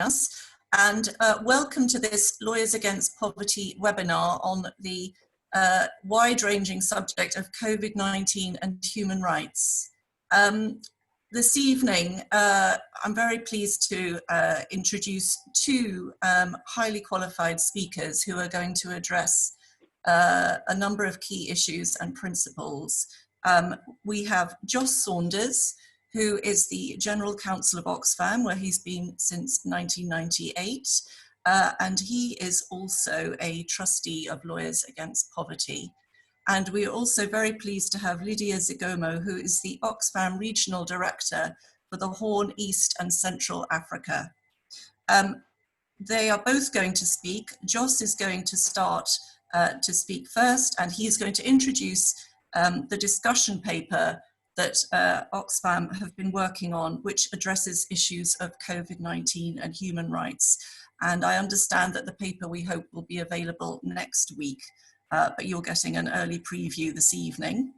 us, and welcome to this Lawyers Against Poverty webinar on the wide-ranging subject of COVID-19 and human rights. This evening, I'm very pleased to introduce two highly qualified speakers who are going to address a number of key issues and principles. We have Joss Saunders, who is the General Counsel of Oxfam, where he's been since 1998, and he is also a trustee of Lawyers Against Poverty. And we are also very pleased to have Lydia Zigomo, who is the Oxfam Regional Director for the Horn, East and Central Africa. They are both going to speak. Joss is going to start to speak first, and he is going to introduce the discussion paper that Oxfam have been working on, which addresses issues of COVID-19 and human rights. And I understand that the paper, we hope, will be available next week, but you're getting an early preview this evening.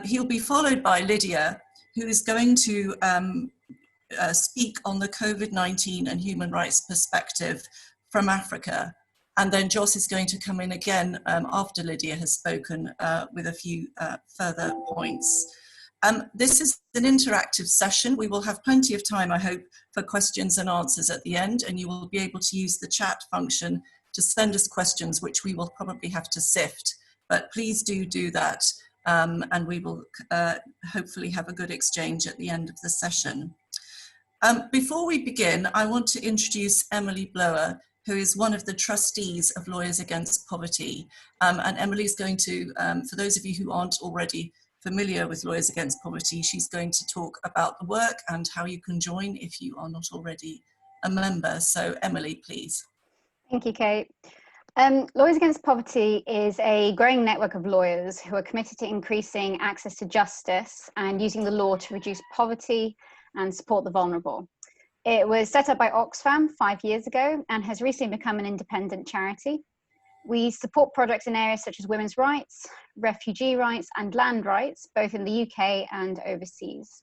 He'll be followed by Lydia, who is going to speak on the COVID-19 and human rights perspective from Africa. And then Joss is going to come in again after Lydia has spoken with a few further points. This is an interactive session. We will have plenty of time, I hope, for questions and answers at the end, and you will be able to use the chat function to send us questions, which we will probably have to sift. But please do that, and we will hopefully have a good exchange at the end of the session. Before we begin, I want to introduce Emily Blower, who is one of the trustees of Lawyers Against Poverty. And Emily is going to, for those of you who aren't already familiar with Lawyers Against Poverty, she's going to talk about the work and how you can join if you are not already a member. So Emily, please. Thank you, Kate. Lawyers Against Poverty is a growing network of lawyers who are committed to increasing access to justice and using the law to reduce poverty and support the vulnerable. It was set up by Oxfam 5 years ago and has recently become an independent charity. We support projects in areas such as women's rights, refugee rights and land rights, both in the UK and overseas.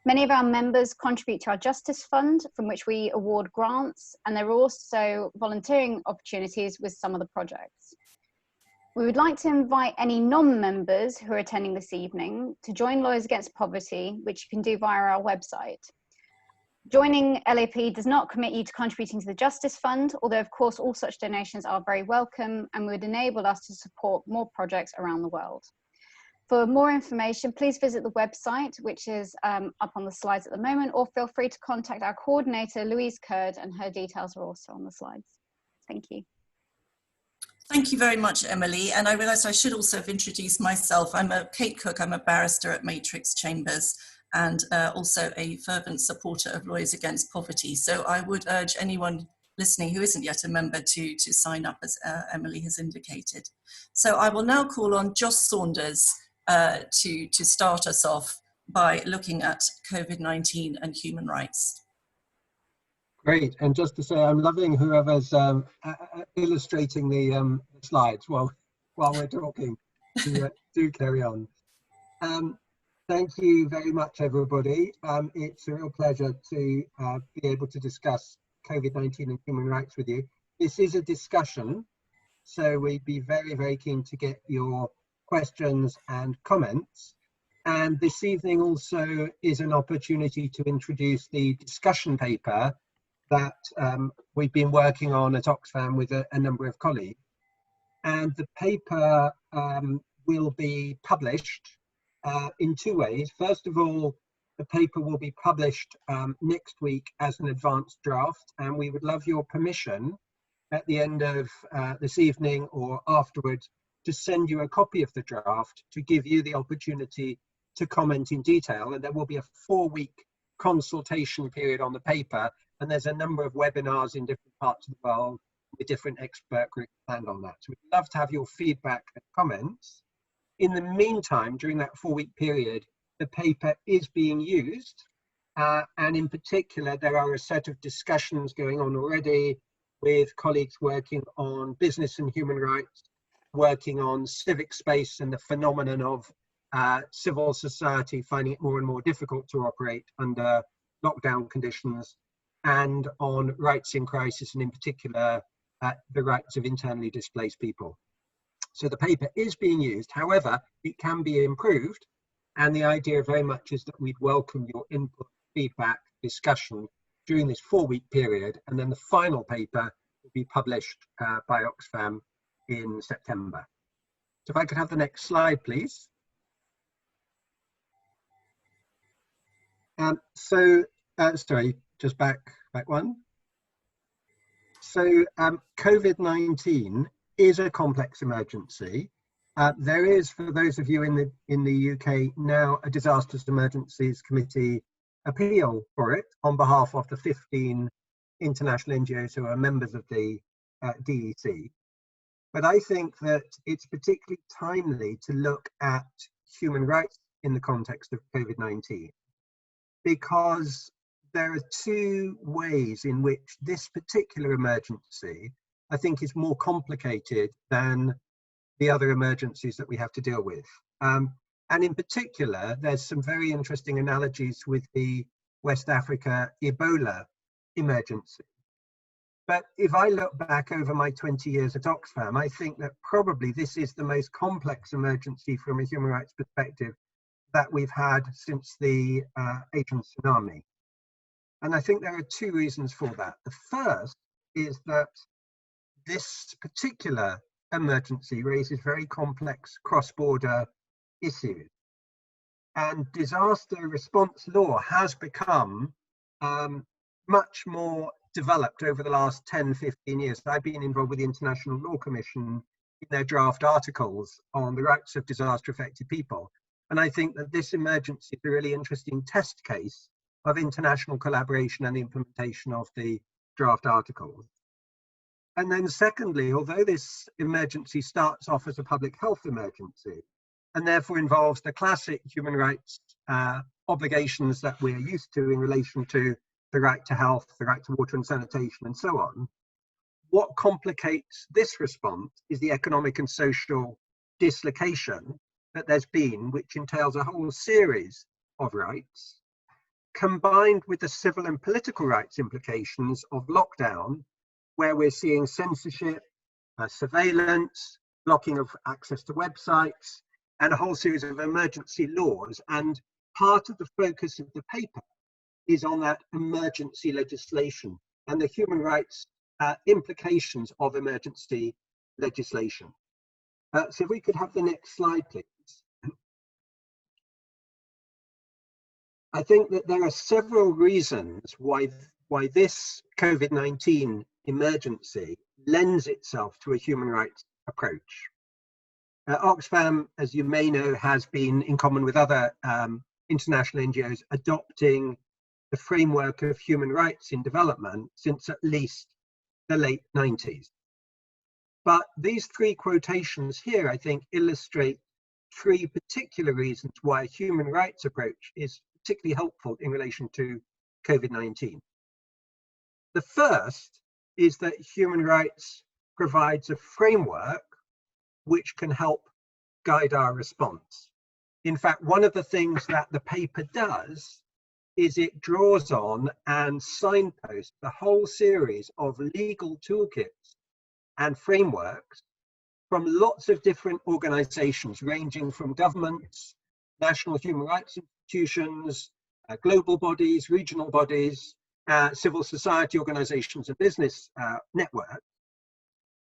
Many of our members contribute to our Justice Fund, from which we award grants, and there are also volunteering opportunities with some of the projects. We would like to invite any non-members who are attending this evening to join Lawyers Against Poverty, which you can do via our website. Joining LAP does not commit you to contributing to the Justice Fund, although of course all such donations are very welcome and would enable us to support more projects around the world. For more information, please visit the website, which is up on the slides at the moment, or feel free to contact our coordinator, Louise Curd, and her details are also on the slides. Thank you. Thank you very much, Emily. And I realised I should also have introduced myself. I'm Kate Cook, I'm a barrister at Matrix Chambers, and also a fervent supporter of Lawyers Against Poverty. So I would urge anyone listening who isn't yet a member to sign up, as Emily has indicated. So I will now call on Joss Saunders to start us off by looking at COVID-19 and human rights. Great, and just to say, I'm loving whoever's illustrating the slides while we're talking. Do carry on. Thank you very much, everybody. It's a real pleasure to be able to discuss COVID-19 and human rights with you. This is a discussion, so we'd be very, very keen to get your questions and comments. And this evening also is an opportunity to introduce the discussion paper that we've been working on at Oxfam with a number of colleagues. And the paper will be published in two ways. First of all, the paper will be published next week as an advanced draft, and we would love your permission at the end of this evening or afterwards to send you a copy of the draft to give you the opportunity to comment in detail. And there will be a 4-week consultation period on the paper, and there's a number of webinars in different parts of the world with different expert groups planned on that. So we'd love to have your feedback and comments. In the meantime, during that 4-week period, the paper is being used, and in particular, there are a set of discussions going on already with colleagues working on business and human rights, working on civic space and the phenomenon of civil society finding it more and more difficult to operate under lockdown conditions, and on rights in crisis, and in particular, the rights of internally displaced people. So the paper is being used, however, it can be improved. And the idea very much is that we'd welcome your input, feedback, discussion during this 4-week period. And then the final paper will be published by Oxfam in September. So if I could have the next slide, please. Sorry, just back one. So COVID-19 is a complex emergency. There is, for those of you in the UK now, a Disasters Emergencies Committee appeal for it on behalf of the 15 international NGOs who are members of the DEC. But I think that it's particularly timely to look at human rights in the context of COVID-19, because there are 2 ways in which this particular emergency, I think, is more complicated than the other emergencies that we have to deal with. And in particular, there's some very interesting analogies with the West Africa Ebola emergency. But if I look back over my 20 years at Oxfam, I think that probably this is the most complex emergency from a human rights perspective that we've had since the Asian tsunami. And I think there are 2 reasons for that. The first is that this particular emergency raises very complex cross-border issues. And disaster response law has become much more developed over the last 10, 15 years. I've been involved with the International Law Commission in their draft articles on the rights of disaster-affected people. And I think that this emergency is a really interesting test case of international collaboration and the implementation of the draft articles. And then secondly, although this emergency starts off as a public health emergency, and therefore involves the classic human rights obligations that we're used to in relation to the right to health, the right to water and sanitation, and so on, what complicates this response is the economic and social dislocation that there's been, which entails a whole series of rights, combined with the civil and political rights implications of lockdown, where we're seeing censorship, surveillance, blocking of access to websites, and a whole series of emergency laws. And part of the focus of the paper is on that emergency legislation and the human rights implications of emergency legislation. So if we could have the next slide, please. I think that there are several reasons why this COVID-19 emergency lends itself to a human rights approach. Oxfam, as you may know, has been, in common with other international NGOs, adopting the framework of human rights in development since at least the late 90s. But these 3 quotations here, I think, illustrate 3 particular reasons why a human rights approach is particularly helpful in relation to COVID-19. The first is that human rights provides a framework which can help guide our response. In fact, one of the things that the paper does is it draws on and signposts the whole series of legal toolkits and frameworks from lots of different organizations, ranging from governments, national human rights institutions, global bodies, regional bodies, civil society organizations and business networks,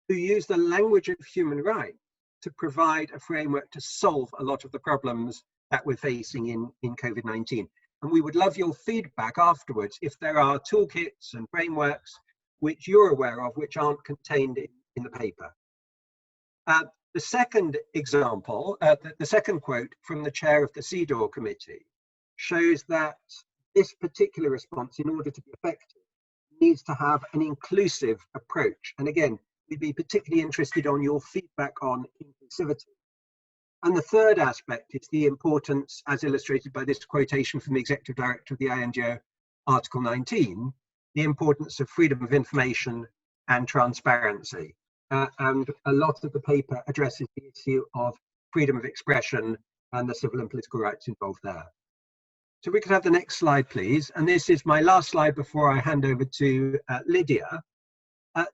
who use the language of human rights to provide a framework to solve a lot of the problems that we're facing in COVID-19. And we would love your feedback afterwards if there are toolkits and frameworks which you're aware of which aren't contained in the paper. The second example, the second quote from the chair of the CEDAW committee shows that this particular response, in order to be effective, needs to have an inclusive approach. And again, we'd be particularly interested on your feedback on inclusivity. And the third aspect is the importance, as illustrated by this quotation from the Executive Director of the INGO, Article 19, the importance of freedom of information and transparency. And a lot of the paper addresses the issue of freedom of expression and the civil and political rights involved there. So we could have the next slide, please. And this is my last slide before I hand over to Lydia.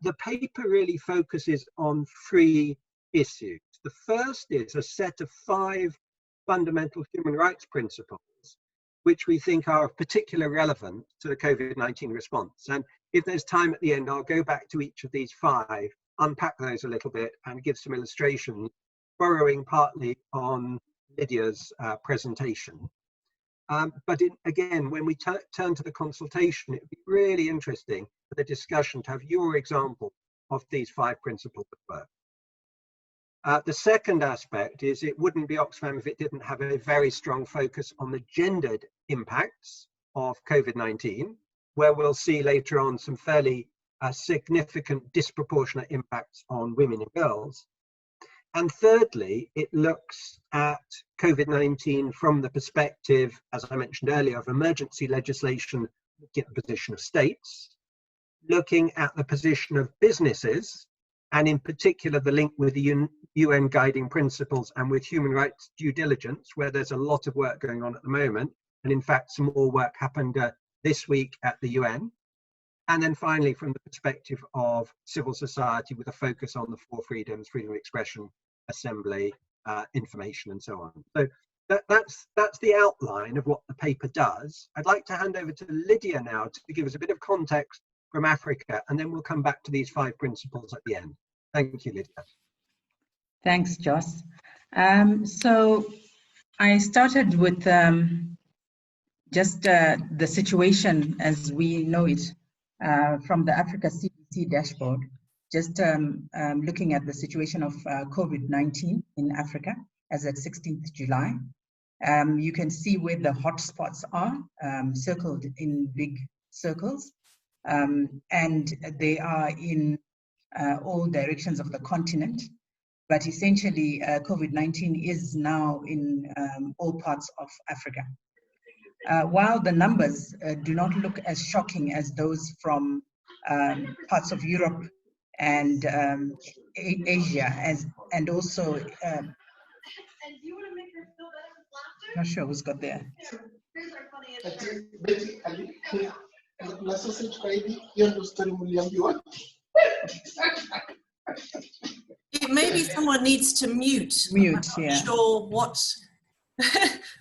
The paper really focuses on 3 issues. The first is a set of 5 fundamental human rights principles, which we think are of particular relevance to the COVID-19 response. And if there's time at the end, I'll go back to each of these 5, unpack those a little bit and give some illustrations, borrowing partly on Lydia's presentation. Again, when we turn to the consultation, it would be really interesting for the discussion to have your example of these 5 principles at work. The second aspect is it wouldn't be Oxfam if it didn't have a very strong focus on the gendered impacts of COVID-19, where we'll see later on some fairly significant disproportionate impacts on women and girls. And thirdly, it looks at COVID-19 from the perspective, as I mentioned earlier, of emergency legislation, looking at the position of states, looking at the position of businesses, and in particular the link with the UN guiding principles and with human rights due diligence, where there's a lot of work going on at the moment. And in fact, some more work happened this week at the UN. And then finally, from the perspective of civil society, with a focus on the 4 freedoms, freedom of expression, assembly, information, and so on. So that's the outline of what the paper does. I'd like to hand over to Lydia now to give us a bit of context from Africa, and then we'll come back to these 5 principles at the end. Thank you, Lydia. Thanks, Joss. So I started with just the situation as we know it from the Africa CDC dashboard, just looking at the situation of COVID-19 in Africa as at 16th July. You can see where the hotspots are, circled in big circles, and they are in all directions of the continent. But essentially, COVID-19 is now in all parts of Africa. While the numbers do not look as shocking as those from parts of Europe and Asia, and also, not sure who's got there. Maybe someone needs to mute. Mute, I'm yeah. not sure what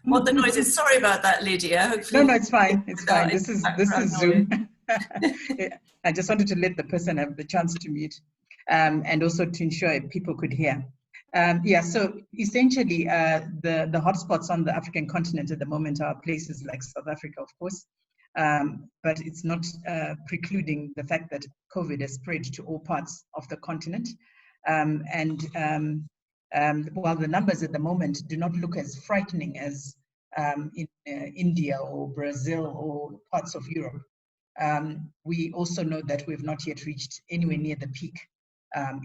what the noise is. Sorry about that, Lydia. Hopefully No, it's fine. It's fine. This is Zoom. I just wanted to let the person have the chance to mute, and also to ensure people could hear. Yeah, so essentially, the hotspots on the African continent at the moment are places like South Africa, of course, but it's not precluding the fact that COVID has spread to all parts of the continent. While the numbers at the moment do not look as frightening as in India or Brazil or parts of Europe, we also know that we've not yet reached anywhere near the peak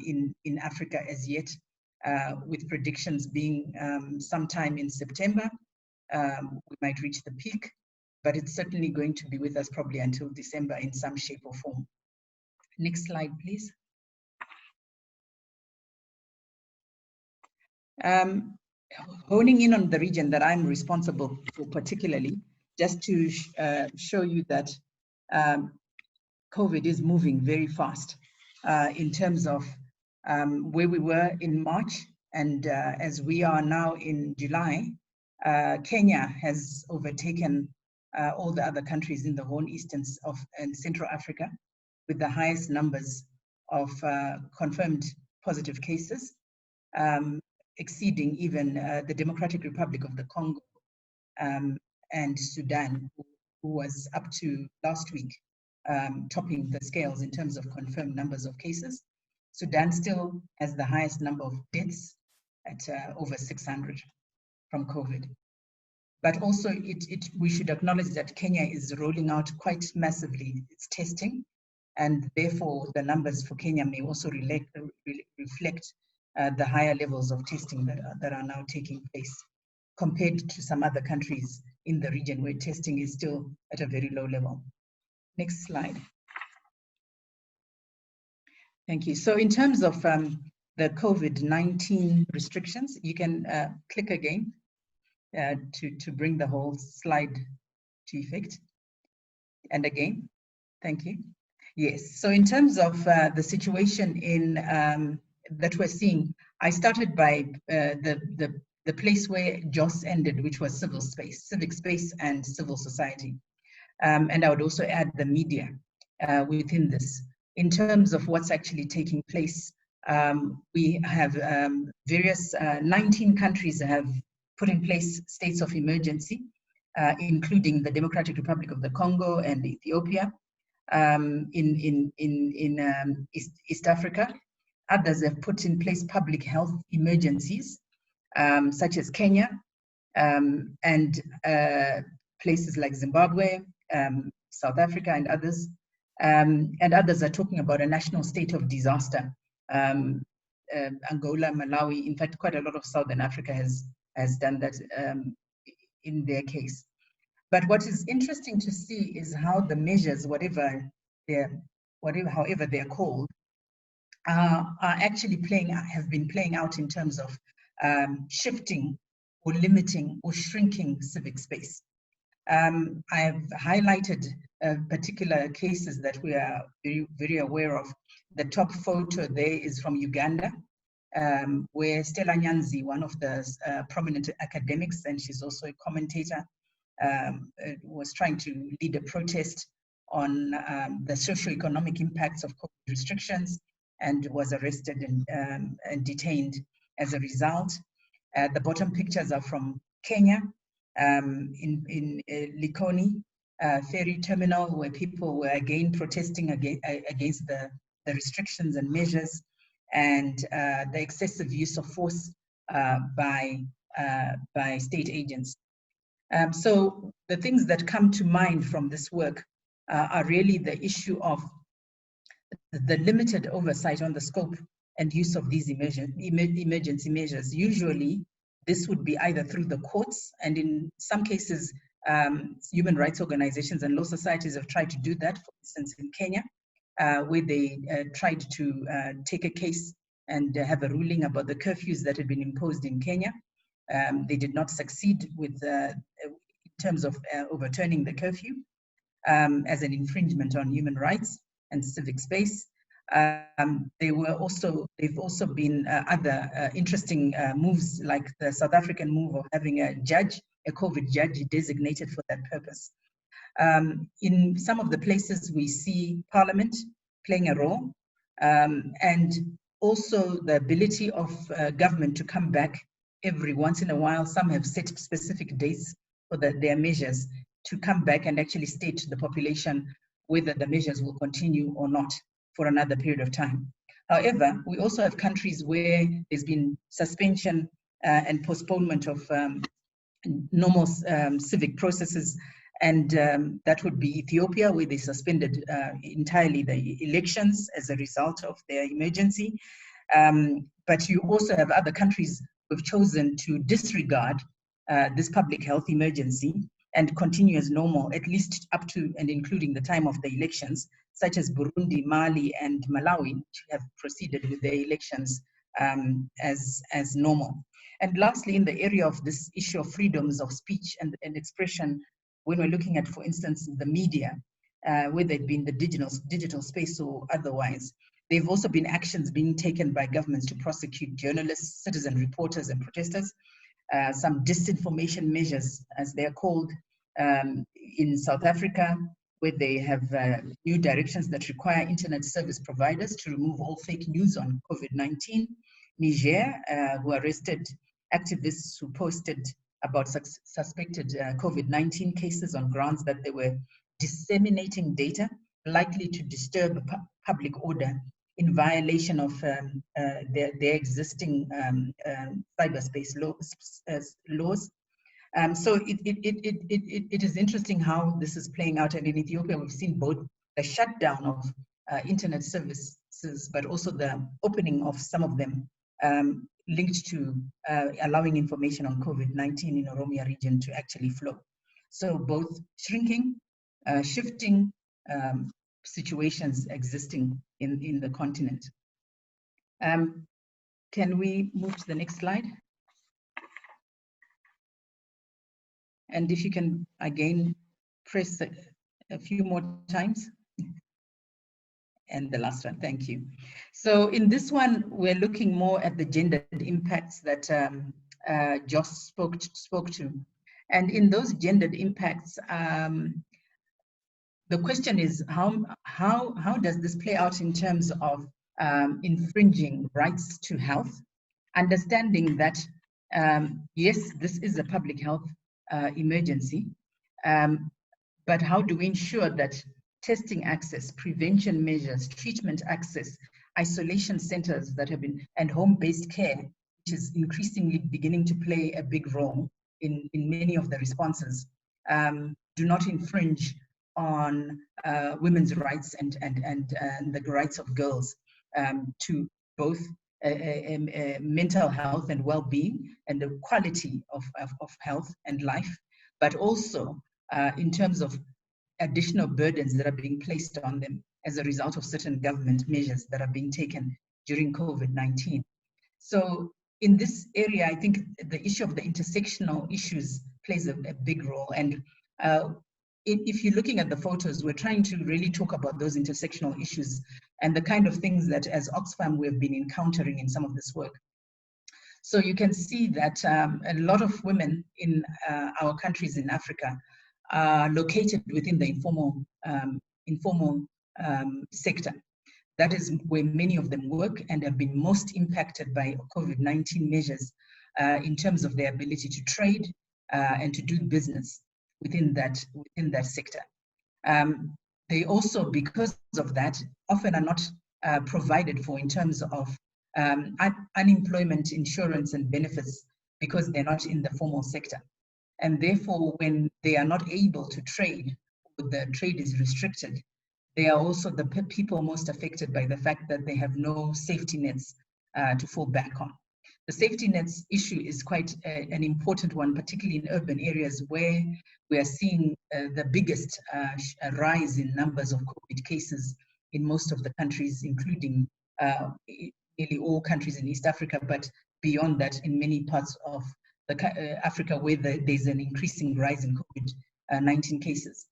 in Africa as yet, with predictions being sometime in September, we might reach the peak, but it's certainly going to be with us probably until December in some shape or form. Next slide, please. Honing in on the region that I'm responsible for particularly, just to show you that COVID is moving very fast in terms of where we were in March, and as we are now in July, Kenya has overtaken all the other countries in the Horn, East and Central Africa with the highest numbers of confirmed positive cases, exceeding even the Democratic Republic of the Congo and Sudan, who was up to last week topping the scales in terms of confirmed numbers of cases. Sudan still has the highest number of deaths at over 600 from COVID. But also we should acknowledge that Kenya is rolling out quite massively its testing, and therefore the numbers for Kenya may also reflect the higher levels of testing that are now taking place compared to some other countries in the region where testing is still at a very low level. Next slide. Thank you. So in terms of the COVID-19 restrictions, you can click again to bring the whole slide to effect. And again, thank you. Yes, so in terms of the situation in that we're seeing, I started by the place where JOS ended, which was civil space, civic space and civil society. And I would also add the media within this. In terms of what's actually taking place, we have various, 19 countries have put in place states of emergency, including the Democratic Republic of the Congo and Ethiopia. In East Africa. Others have put in place public health emergencies, such as Kenya and places like Zimbabwe, South Africa, and others. And others are talking about a national state of disaster. Angola, Malawi, in fact, quite a lot of Southern Africa has done that in their case. But what is interesting to see is how the measures, however they're called, are actually have been playing out in terms of shifting or limiting or shrinking civic space. I have highlighted particular cases that we are very, very aware of. The top photo there is from Uganda, where Stella Nyanzi, one of the prominent academics, and she's also a commentator, was trying to lead a protest on the socioeconomic impacts of COVID restrictions, and was arrested and detained as a result. The bottom pictures are from Kenya, in Likoni ferry terminal, where people were again protesting against the restrictions and measures and the excessive use of force by state agents. So the things that come to mind from this work are really the issue of the limited oversight on the scope and use of these emergency measures. Usually, this would be either through the courts, and in some cases, human rights organizations and law societies have tried to do that, for instance, in Kenya, where they tried to take a case and have a ruling about the curfews that had been imposed in Kenya. They did not succeed with in terms of overturning the curfew as an infringement on human rights and civic space. They've also been other interesting moves, like the South African move of having a COVID judge designated for that purpose. In some of the places we see Parliament playing a role, and also the ability of government to come back every once in a while. Some have set specific dates for their measures to come back and actually state to the population whether the measures will continue or not for another period of time. However, we also have countries where there's been suspension and postponement of normal civic processes, and that would be Ethiopia, where they suspended entirely the elections as a result of their emergency. But you also have other countries who have chosen to disregard this public health emergency and continue as normal, at least up to and including the time of the elections, such as Burundi, Mali, and Malawi, which have proceeded with their elections as normal. And lastly, in the area of this issue of freedoms of speech and expression, when we're looking at, for instance, the media, whether it be in the digital space or otherwise, there have also been actions being taken by governments to prosecute journalists, citizen reporters, and protesters. Some disinformation measures, as they're called, in South Africa, where they have new directions that require internet service providers to remove all fake news on COVID-19. Niger, who arrested activists who posted about suspected COVID-19 cases on grounds that they were disseminating data likely to disturb public order in violation of their existing cyberspace laws. So it is interesting how this is playing out. And in Ethiopia, we've seen both the shutdown of internet services, but also the opening of some of them linked to allowing information on COVID-19 in Oromia region to actually flow. So both shrinking, shifting situations existing in the continent. Can we move to the next slide? And if you can again press a few more times. And the last one, thank you. So in this one, we're looking more at the gendered impacts that Josh spoke to. And in those gendered impacts, the question is how does this play out in terms of infringing rights to health, understanding that yes, this is a public health emergency, but how do we ensure that testing access, prevention measures, treatment access, isolation centers that have been, and home-based care, which is increasingly beginning to play a big role in many of the responses, do not infringe on women's rights and the rights of girls to both mental health and well-being and the quality of health and life, but also in terms of additional burdens that are being placed on them as a result of certain government measures that are being taken during COVID-19. So in this area, I think the issue of the intersectional issues plays a big role. And if you're looking at the photos, we're trying to really talk about those intersectional issues and the kind of things that as Oxfam we've been encountering in some of this work. So you can see that a lot of women in our countries in Africa are located within the informal sector. That is where many of them work and have been most impacted by COVID-19 measures in terms of their ability to trade and to do business within that sector. They also, because of that, often are not provided for in terms of unemployment insurance and benefits because they're not in the formal sector. And therefore, when they are not able to trade, or the trade is restricted, they are also the people most affected by the fact that they have no safety nets to fall back on. The safety nets issue is quite an important one, particularly in urban areas where we are seeing the biggest rise in numbers of COVID cases in most of the countries, including nearly all countries in East Africa, but beyond that in many parts of Africa where there's an increasing rise in COVID-19 cases.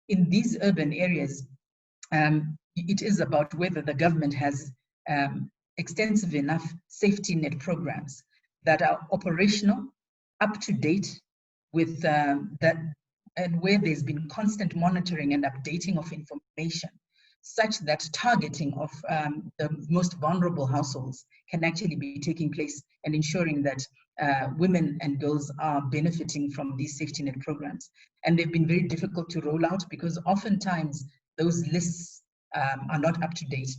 In these urban areas, it is about whether the government has extensive enough safety net programs that are operational, up to date with that, and where there's been constant monitoring and updating of information, such that targeting of the most vulnerable households can actually be taking place and ensuring that women and girls are benefiting from these safety net programs. And they've been very difficult to roll out because oftentimes those lists are not up to date.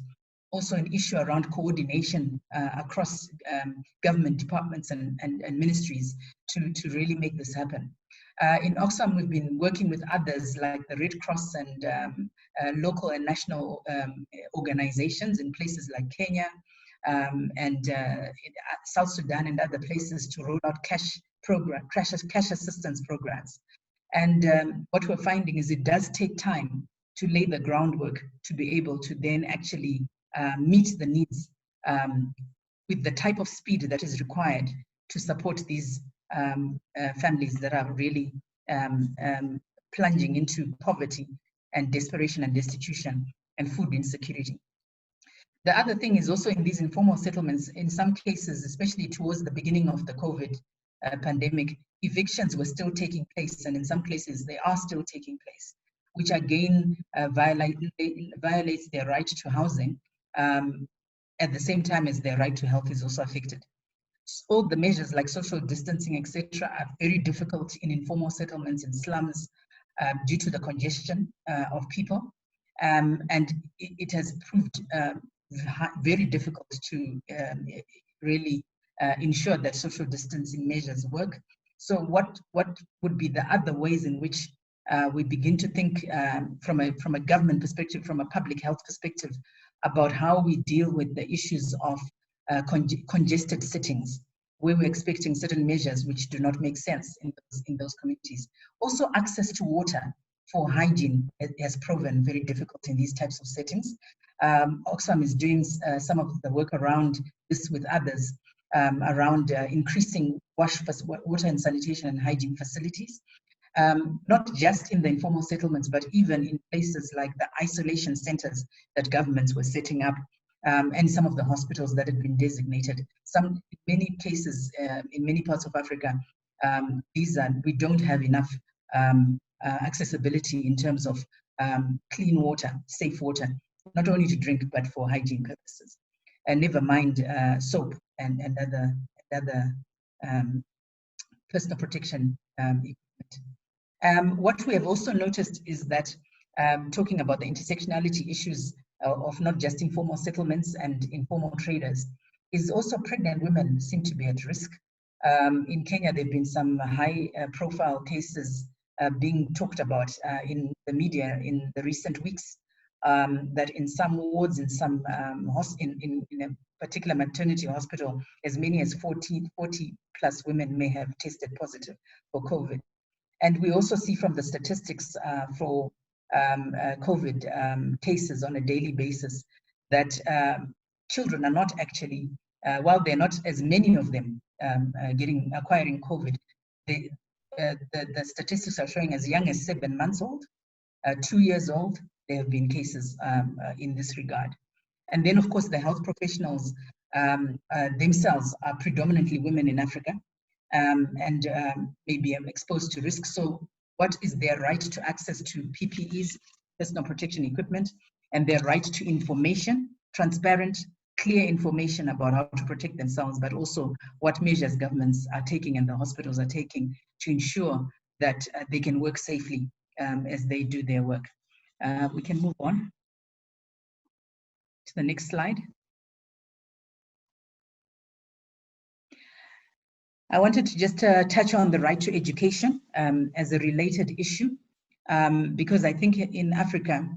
Also an issue around coordination across government departments and ministries to really make this happen. In Oxfam, we've been working with others like the Red Cross and local and national organizations in places like Kenya and South Sudan and other places to roll out cash assistance programs. And what we're finding is it does take time to lay the groundwork to be able to then actually meet the needs with the type of speed that is required to support these families that are really plunging into poverty and desperation and destitution and food insecurity. The other thing is also in these informal settlements, in some cases, especially towards the beginning of the COVID pandemic, evictions were still taking place, and in some places they are still taking place, which again violates their right to housing at the same time as their right to health is also affected. All the measures like social distancing, etc., are very difficult in informal settlements and slums due to the congestion of people. And it has proved very difficult to really ensure that social distancing measures work. So what would be the other ways in which we begin to think from a government perspective, from a public health perspective, about how we deal with the issues of congested settings, where we're expecting certain measures which do not make sense in those communities. Also, access to water for hygiene has proven very difficult in these types of settings. Oxfam is doing some of the work around this with others, around increasing water and sanitation and hygiene facilities. not just in the informal settlements, but even in places like the isolation centers that governments were setting up, and some of the hospitals that had been designated. In many cases, in many parts of Africa, we don't have enough accessibility in terms of clean water, safe water, not only to drink, but for hygiene purposes. And never mind soap and other personal protection equipment. What we have also noticed is that talking about the intersectionality issues of not just informal settlements and informal traders, is also pregnant women seem to be at risk. In Kenya, there have been some high profile cases being talked about in the media in the recent weeks, that in some wards, in some in a particular maternity hospital, as many as 40 plus women may have tested positive for COVID. And we also see from the statistics for COVID cases on a daily basis that children are not actually, while they're not as many of them acquiring COVID, the statistics are showing as young as 7 months old, 2 years old, there have been cases in this regard. And then, of course, the health professionals themselves are predominantly women in Africa, and may be exposed to risk. So what is their right to access to PPEs, personal protection equipment, and their right to information, transparent, clear information about how to protect themselves, but also what measures governments are taking and the hospitals are taking to ensure that they can work safely as they do their work. We can move on to the next slide. I wanted to just touch on the right to education as a related issue, because I think in Africa,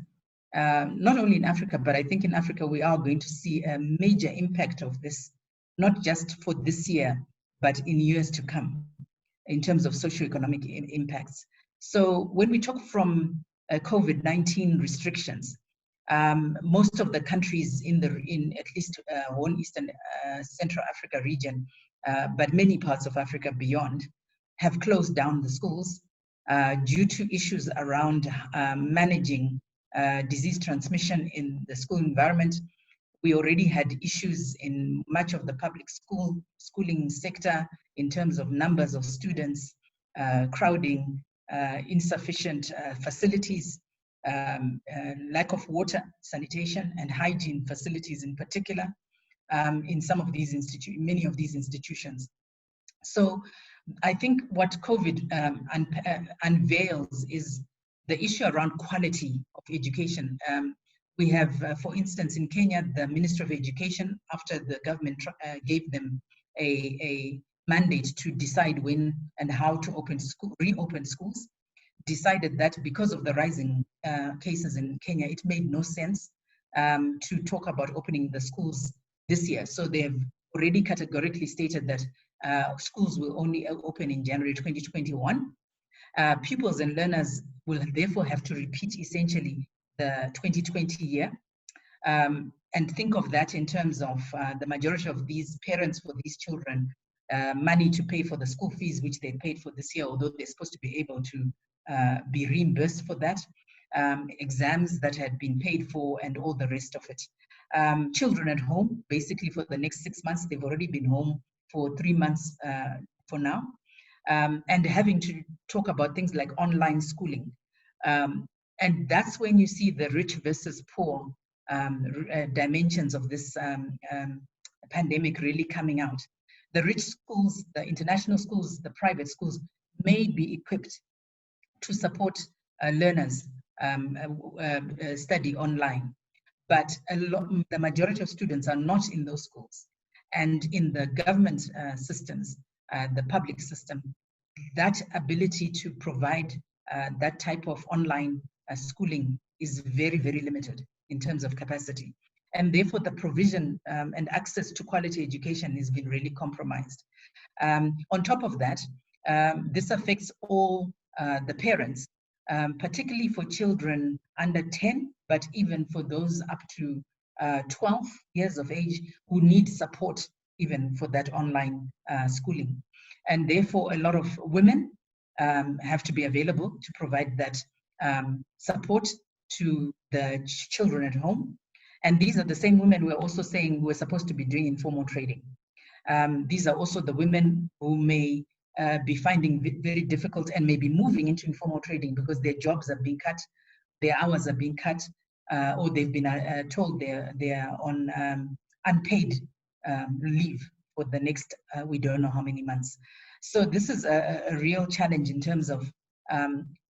not only in Africa, but I think in Africa we are going to see a major impact of this, not just for this year, but in years to come, in terms of socioeconomic impacts. So when we talk from COVID-19 restrictions, most of the countries in at least one Eastern Central Africa region, but many parts of Africa beyond, have closed down the schools due to issues around managing disease transmission in the school environment. We already had issues in much of the public schooling sector in terms of numbers of students, crowding, insufficient facilities, lack of water, sanitation, and hygiene facilities in particular in some of these many of these institutions. So I think what COVID unveils is the issue around quality of education. We have, for instance, in Kenya, the Minister of Education, after the government gave them a mandate to decide when and how to reopen schools, decided that because of the rising cases in Kenya, it made no sense to talk about opening the schools this year. So they have already categorically stated that schools will only open in January 2021. Pupils and learners will therefore have to repeat essentially the 2020 year. And think of that in terms of the majority of these parents for these children, money to pay for the school fees, which they paid for this year, although they're supposed to be able to be reimbursed for that, exams that had been paid for, and all the rest of it. Children at home, basically for the next 6 months, they've already been home for 3 months for now, and having to talk about things like online schooling. And that's when you see the rich versus poor dimensions of this pandemic really coming out. The rich schools, the international schools, the private schools may be equipped to support learners study online, but the majority of students are not in those schools. And in the government systems, the public system, that ability to provide that type of online schooling is very, very limited in terms of capacity. And therefore the provision and access to quality education has been really compromised. On top of that, this affects all the parents, particularly for children under 10, but even for those up to 12 years of age who need support even for that online schooling. And therefore a lot of women have to be available to provide that support to the children at home. And these are the same women we're also saying we're supposed to be doing informal trading. These are also the women who may be finding it very difficult and may be moving into informal trading because their jobs are being cut, their hours are being cut, or they've been told they're on unpaid leave for the next, we don't know how many months. So this is a real challenge in terms of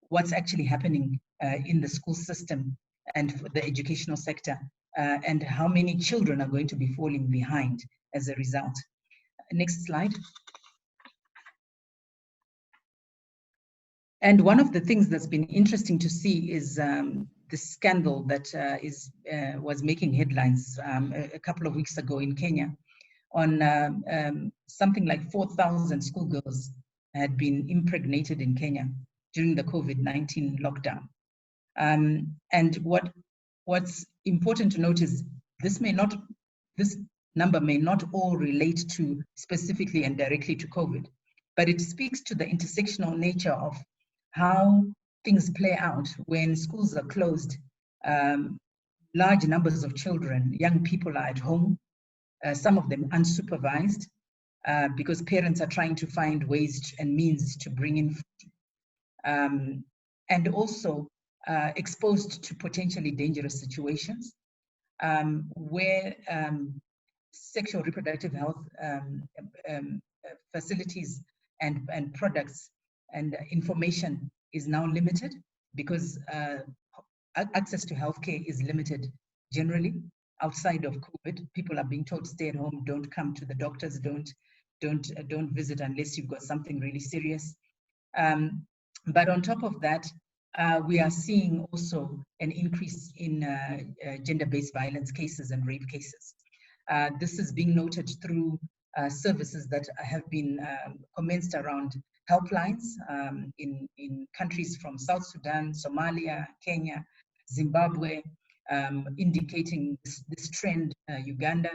what's actually happening in the school system and for the educational sector, and how many children are going to be falling behind as a result. Next slide. And one of the things that's been interesting to see is the scandal that was making headlines a couple of weeks ago in Kenya on something like 4,000 schoolgirls had been impregnated in Kenya during the COVID-19 lockdown. And what's important to note is this number may not all relate to specifically and directly to COVID, but it speaks to the intersectional nature of how things play out when schools are closed. Large numbers of children, young people are at home, some of them unsupervised, because parents are trying to find ways and means to bring in food, and also exposed to potentially dangerous situations where sexual reproductive health facilities and products and information is now limited because access to healthcare is limited generally. Outside of COVID, people are being told stay at home, don't come to the doctors, don't visit unless you've got something really serious. But on top of that, we are seeing also an increase in gender-based violence cases and rape cases. This is being noted through services that have been commenced around helplines in countries from South Sudan, Somalia, Kenya, Zimbabwe, indicating this trend, Uganda,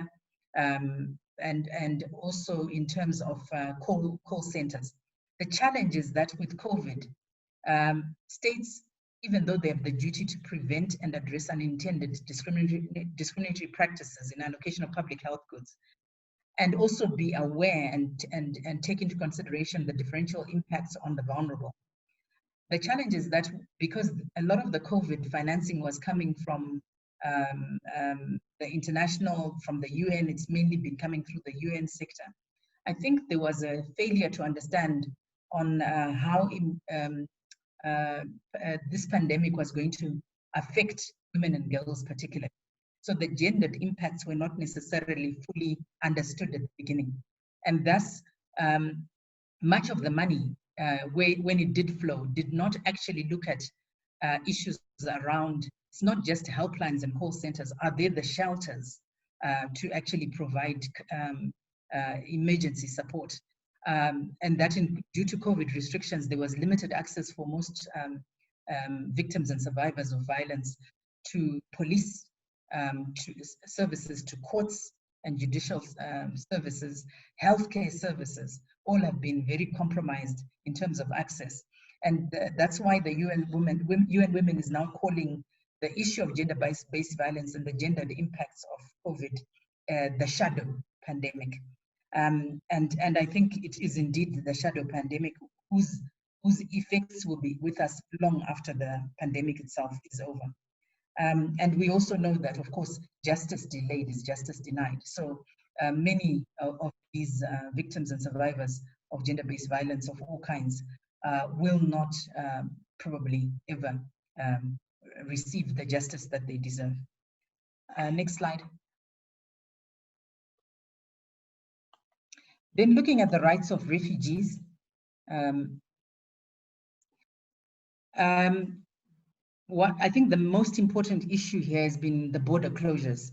and also in terms of call centers. The challenge is that with COVID, states, even though they have the duty to prevent and address unintended discriminatory practices in allocation of public health goods, and also be aware and take into consideration the differential impacts on the vulnerable. The challenge is that because a lot of the COVID financing was coming from the international, from the UN, it's mainly been coming through the UN sector. I think there was a failure to understand on how this pandemic was going to affect women and girls particularly. So the gendered impacts were not necessarily fully understood at the beginning. And thus, much of the money, when it did flow, did not actually look at issues around, it's not just helplines and call centers, are there the shelters to actually provide emergency support? And that due to COVID restrictions, there was limited access for most victims and survivors of violence to police, to services, to courts and judicial services, healthcare services, all have been very compromised in terms of access. And that's why the UN Women is now calling the issue of gender-based violence and the gendered impacts of COVID the shadow pandemic. And I think it is indeed the shadow pandemic whose effects will be with us long after the pandemic itself is over. And we also know that, of course, justice delayed is justice denied. So many of these victims and survivors of gender-based violence of all kinds will not probably ever receive the justice that they deserve. Next slide. Then looking at the rights of refugees, what I think the most important issue here has been the border closures.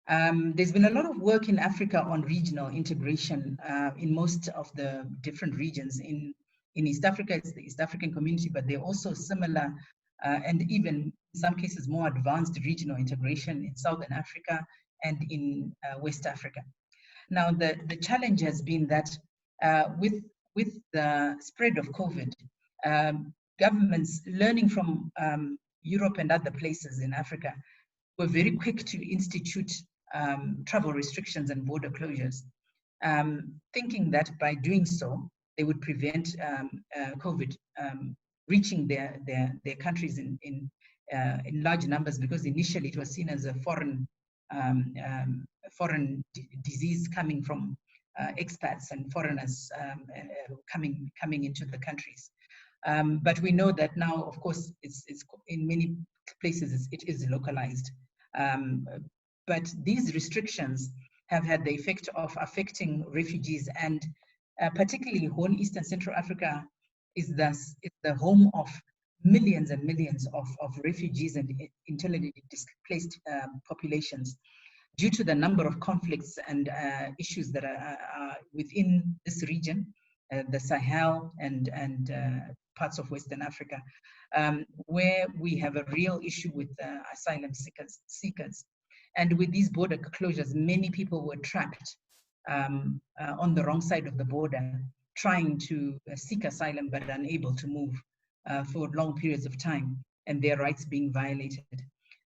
There's been a lot of work in Africa on regional integration in most of the different regions. In East Africa, it's the East African community, but they're also similar and even in some cases more advanced regional integration in Southern Africa and in West Africa. Now, the challenge has been that with the spread of COVID, governments learning from Europe and other places in Africa were very quick to institute travel restrictions and border closures, thinking that by doing so, they would prevent COVID reaching their countries in large numbers, because initially it was seen as a foreign disease coming from expats and foreigners coming into the countries. But we know that now, of course, it's in many places it is localized. But these restrictions have had the effect of affecting refugees, and particularly Horn, East and Central Africa is the home of millions and millions of refugees and internally displaced populations, due to the number of conflicts and issues that are within this region, the Sahel and parts of Western Africa, where we have a real issue with asylum seekers. And with these border closures, many people were trapped on the wrong side of the border, trying to seek asylum but unable to move for long periods of time, and their rights being violated.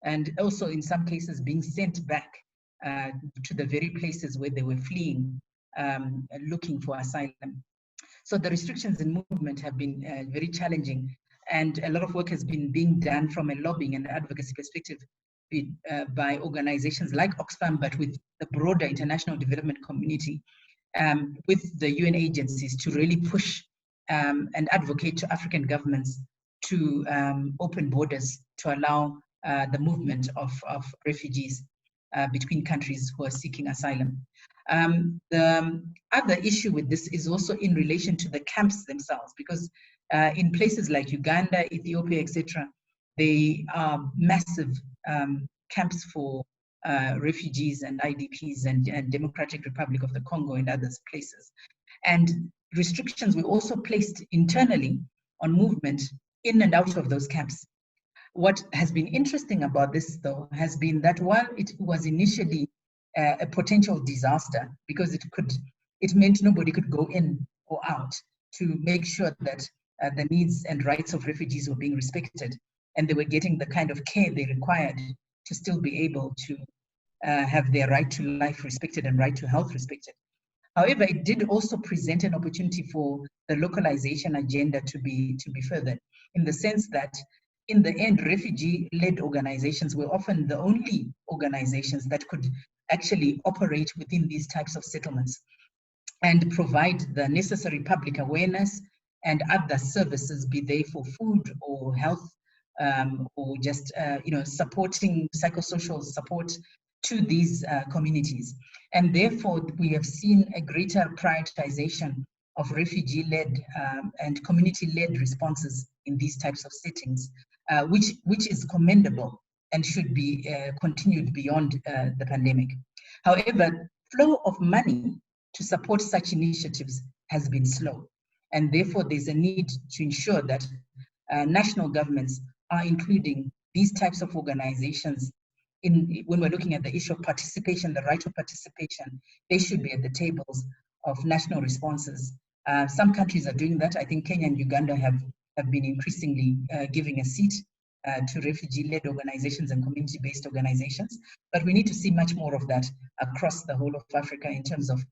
And also in some cases being sent back to the very places where they were fleeing, looking for asylum. So the restrictions in movement have been very challenging, and a lot of work has been being done from a lobbying and advocacy perspective by organizations like Oxfam, but with the broader international development community, with the UN agencies, to really push and advocate to African governments to open borders to allow the movement of refugees between countries who are seeking asylum. The other issue with this is also in relation to the camps themselves, because in places like Uganda, Ethiopia, etc., they are massive camps for refugees and IDPs and Democratic Republic of the Congo and other places. And restrictions were also placed internally on movement in and out of those camps. What has been interesting about this, though, has been that while it was initially a potential disaster, because it meant nobody could go in or out, to make sure that the needs and rights of refugees were being respected, and they were getting the kind of care they required to still be able to have their right to life respected and right to health respected. However, it did also present an opportunity for the localization agenda to be furthered, in the sense that in the end, refugee-led organizations were often the only organizations that could actually operate within these types of settlements and provide the necessary public awareness and other services, be they for food or health, or just supporting psychosocial support to these communities. And therefore, we have seen a greater prioritization of refugee-led and community-led responses in these types of settings, which is commendable and should be continued beyond the pandemic. However, flow of money to support such initiatives has been slow, and therefore there's a need to ensure that national governments are including these types of organizations when we're looking at the issue of participation, the right of participation. They should be at the tables of national responses. Some countries are doing that. I think Kenya and Uganda have been increasingly giving a seat to refugee-led organizations and community-based organizations. But we need to see much more of that across the whole of Africa in terms of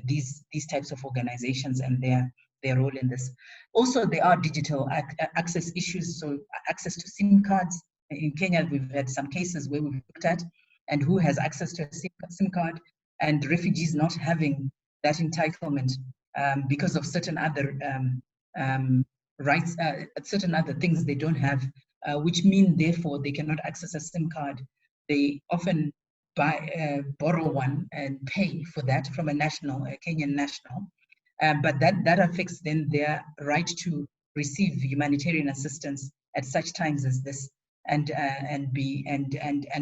these types of organizations and their role in this. Also, there are digital access issues, so access to SIM cards. In Kenya, we've had some cases where we've looked at and who has access to a SIM card, and refugees not having that entitlement because of certain other rights, certain other things they don't have, which mean therefore they cannot access a SIM card. They often borrow one and pay for that from a Kenyan national, but that affects then their right to receive humanitarian assistance at such times as this, and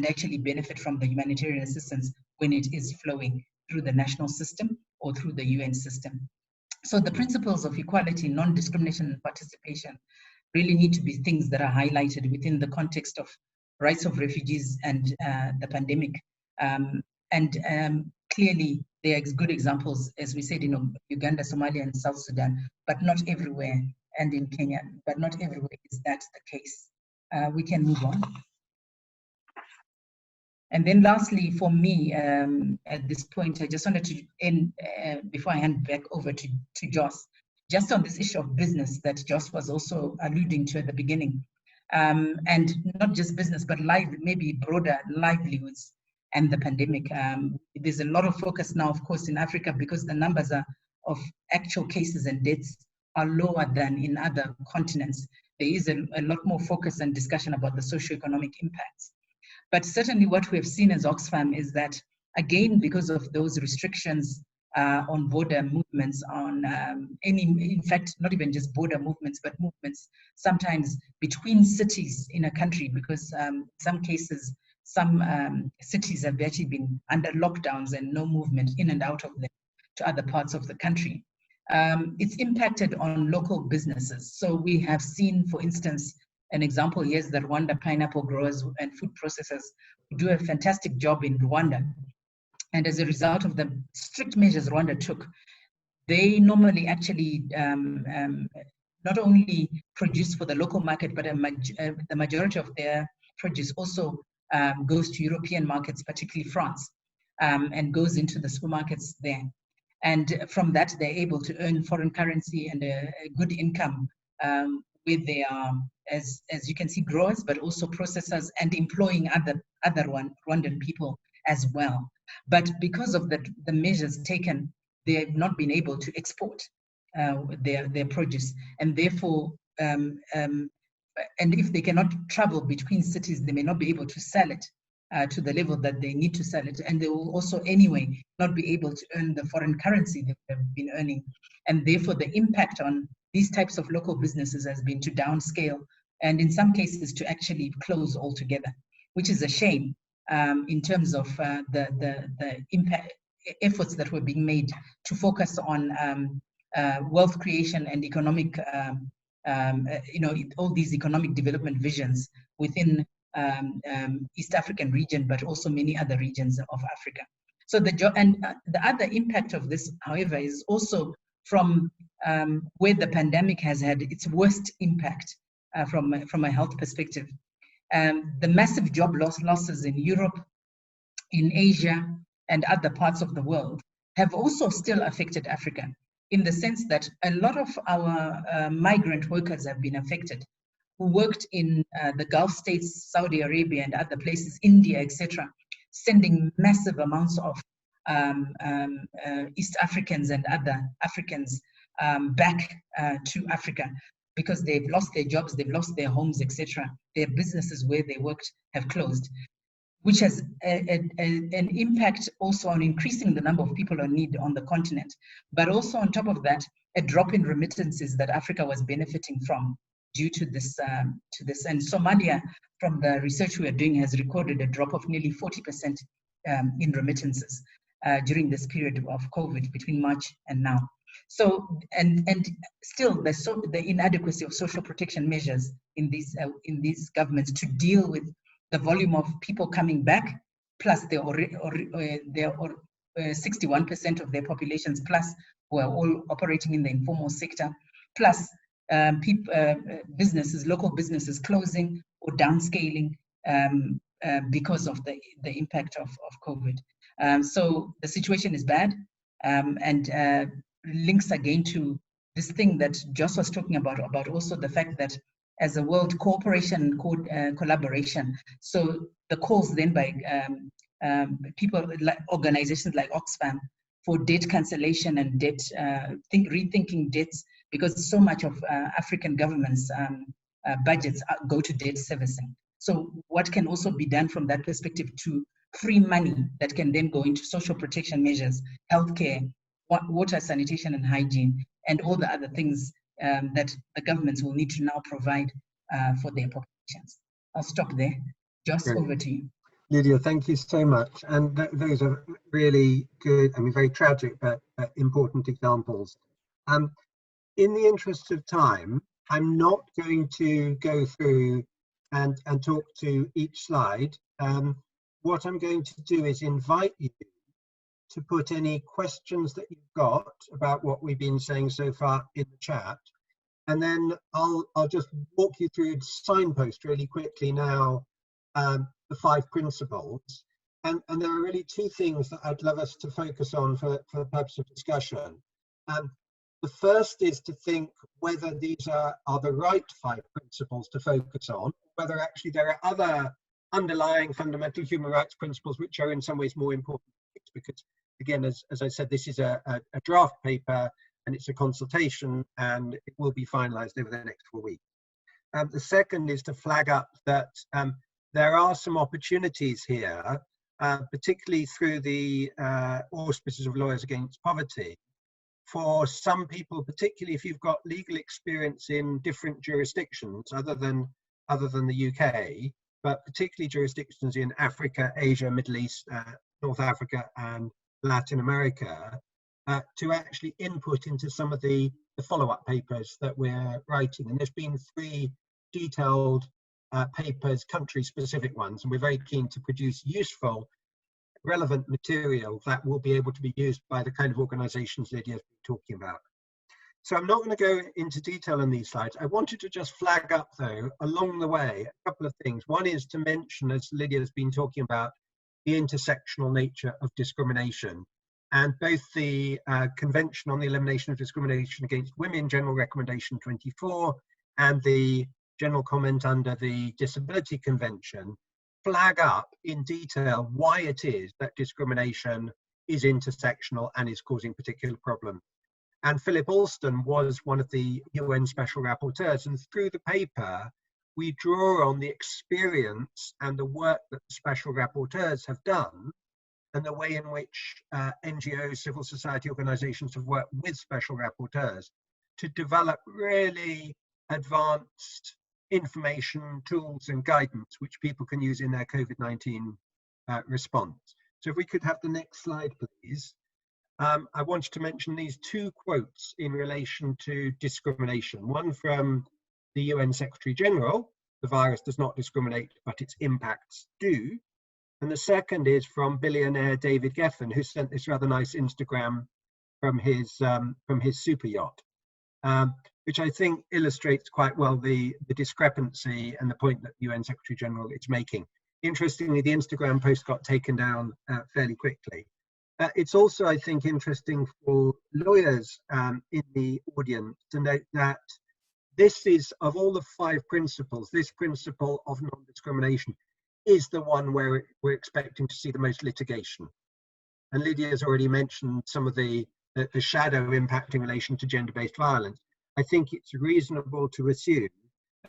actually benefit from the humanitarian assistance when it is flowing through the national system or through the UN system. So the principles of equality, non-discrimination, and participation really need to be things that are highlighted within the context of rights of refugees and the pandemic. Clearly, there are good examples, as we said, Uganda, Somalia, and South Sudan, but not everywhere. and in Kenya, but not everywhere is that the case. We can move on. And then lastly, for me, at this point, I just wanted to end, before I hand back over to Joss, just on this issue of business that Joss was also alluding to at the beginning. And not just business, but maybe broader livelihoods and the pandemic. There's a lot of focus now, of course, in Africa, because the numbers of actual cases and deaths are lower than in other continents. There is a lot more focus and discussion about the socioeconomic impacts. But certainly what we have seen as Oxfam is that, again, because of those restrictions on border movements, on in fact, not even just border movements, but movements sometimes between cities in a country, because in some cases, some cities have actually been under lockdowns and no movement in and out of them to other parts of the country. It's impacted on local businesses. So we have seen, for instance, an example here is that Rwanda pineapple growers and food processors do a fantastic job in Rwanda. And as a result of the strict measures Rwanda took, they normally actually not only produce for the local market, but the majority of their produce also goes to European markets, particularly France, and goes into the supermarkets there. And from that, they're able to earn foreign currency and a good income with their, as you can see, growers, but also processors and employing other Rwandan people as well. But because of the measures taken, they have not been able to export their produce, and therefore, and if they cannot travel between cities, they may not be able to sell it to the level that they need to sell it, and they will also anyway not be able to earn the foreign currency that they've been earning, and therefore the impact on these types of local businesses has been to downscale, and in some cases to actually close altogether, which is a shame in terms of the impact efforts that were being made to focus on wealth creation and economic, all these economic development visions within East African region, but also many other regions of Africa. So the other impact of this, however, is also from where the pandemic has had its worst impact from a health perspective. The massive job losses in Europe, in Asia, and other parts of the world have also still affected Africa, in the sense that a lot of our migrant workers have been affected, who worked in the Gulf states, Saudi Arabia and other places, India, etc., sending massive amounts of East Africans and other Africans back to Africa, because they've lost their jobs, they've lost their homes, etc. Their businesses where they worked have closed, which has an impact also on increasing the number of people on need on the continent. But also on top of that, a drop in remittances that Africa was benefiting from due to this. And Somalia, from the research we are doing, has recorded a drop of nearly 40% in remittances during this period of COVID between March and now. So, and still the inadequacy of social protection measures in these governments to deal with the volume of people coming back, plus their 61% of their populations, plus who are all operating in the informal sector, plus businesses, local businesses closing or downscaling because of the impact of COVID. So the situation is bad, and links again to this thing that Joss was talking about also the fact that as a world, cooperation and collaboration. So the calls then by people like organizations like Oxfam for debt cancellation and debt rethinking debts, because so much of African governments' budgets go to debt servicing. So what can also be done from that perspective to free money that can then go into social protection measures, healthcare, water, sanitation and hygiene, and all the other things that the governments will need to now provide for their populations. I'll stop there. Joss, Great. Over to you. Lydia, thank you so much. And those are really good, I mean, very tragic, but important examples. In the interest of time, I'm not going to go through and talk to each slide. What I'm going to do is invite you to put any questions that you've got about what we've been saying so far in the chat. And then I'll just walk you through signpost really quickly now, the 5 principles. And there are really 2 things that I'd love us to focus on for the purpose of discussion. The first is to think whether these are the right 5 principles to focus on, whether actually there are other underlying fundamental human rights principles which are in some ways more important, because again, as I said, this is a draft paper and it's a consultation and it will be finalized over the next 4 weeks. The second is to flag up that there are some opportunities here, particularly through the auspices of Lawyers Against Poverty, for some people, particularly if you've got legal experience in different jurisdictions other than the UK, but particularly jurisdictions in Africa, Asia, Middle East, North Africa and Latin America, to actually input into some of the follow-up papers that we're writing. And there's been 3 detailed papers, country-specific ones, and we're very keen to produce useful, relevant material that will be able to be used by the kind of organizations Lydia's been talking about. So I'm not going to go into detail on these slides. I wanted to just flag up, though, along the way, a couple of things. One is to mention, as Lydia's been talking about, the intersectional nature of discrimination. And both the Convention on the Elimination of Discrimination Against Women, General Recommendation 24, and the General Comment under the Disability Convention flag up in detail why it is that discrimination is intersectional and is causing particular problems. And Philip Alston was one of the UN Special Rapporteurs, and through the paper, we draw on the experience and the work that the Special Rapporteurs have done and the way in which NGOs, civil society organizations have worked with Special Rapporteurs to develop really advanced information, tools and guidance which people can use in their COVID-19 response. So if we could have the next slide, please. I wanted to mention these 2 quotes in relation to discrimination. One from the UN Secretary General, "The virus does not discriminate, but its impacts do." And the second is from billionaire David Geffen, who sent this rather nice Instagram from his super yacht, which I think illustrates quite well the discrepancy and the point that the UN Secretary General is making. Interestingly, the Instagram post got taken down fairly quickly. It's also, I think, interesting for lawyers in the audience to note that this is, of all the 5 principles, this principle of non-discrimination is the one where we're expecting to see the most litigation. And Lydia has already mentioned some of the shadow impact in relation to gender-based violence. I think it's reasonable to assume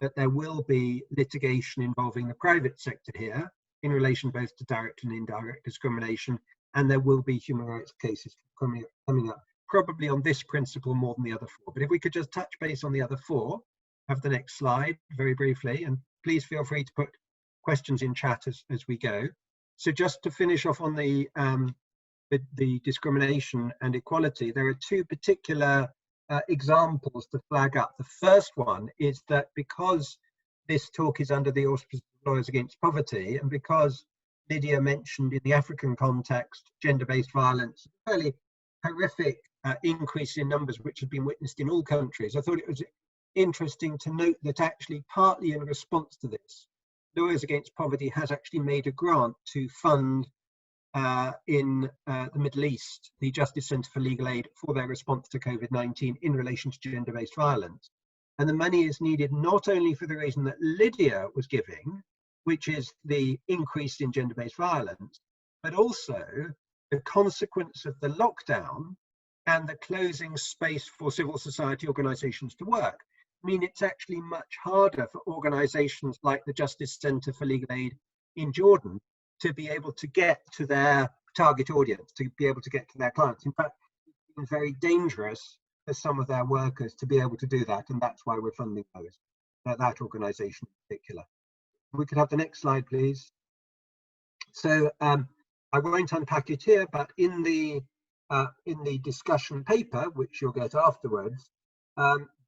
that there will be litigation involving the private sector here in relation both to direct and indirect discrimination, and there will be human rights cases coming up, probably on this principle more than the other 4. But if we could just touch base on the other 4, have the next slide very briefly, and please feel free to put questions in chat as we go. So just to finish off on the discrimination and equality, there are 2 particular examples to flag up. The first one is that because this talk is under the auspices of Lawyers Against Poverty, and because Lydia mentioned in the African context gender-based violence, a fairly horrific increase in numbers which have been witnessed in all countries, I thought it was interesting to note that actually partly in response to this, Lawyers Against Poverty has actually made a grant to fund in the Middle East, the Justice Centre for Legal Aid, for their response to COVID-19 in relation to gender-based violence. And the money is needed not only for the reason that Lydia was giving, which is the increase in gender-based violence, but also the consequence of the lockdown and the closing space for civil society organisations to work. I mean, it's actually much harder for organisations like the Justice Centre for Legal Aid in Jordan to be able to get to their target audience, to be able to get to their clients. In fact, it's been very dangerous for some of their workers to be able to do that, and that's why we're funding those, that organisation in particular. We could have the next slide, please. So I won't unpack it here, but in the discussion paper, which you'll get afterwards,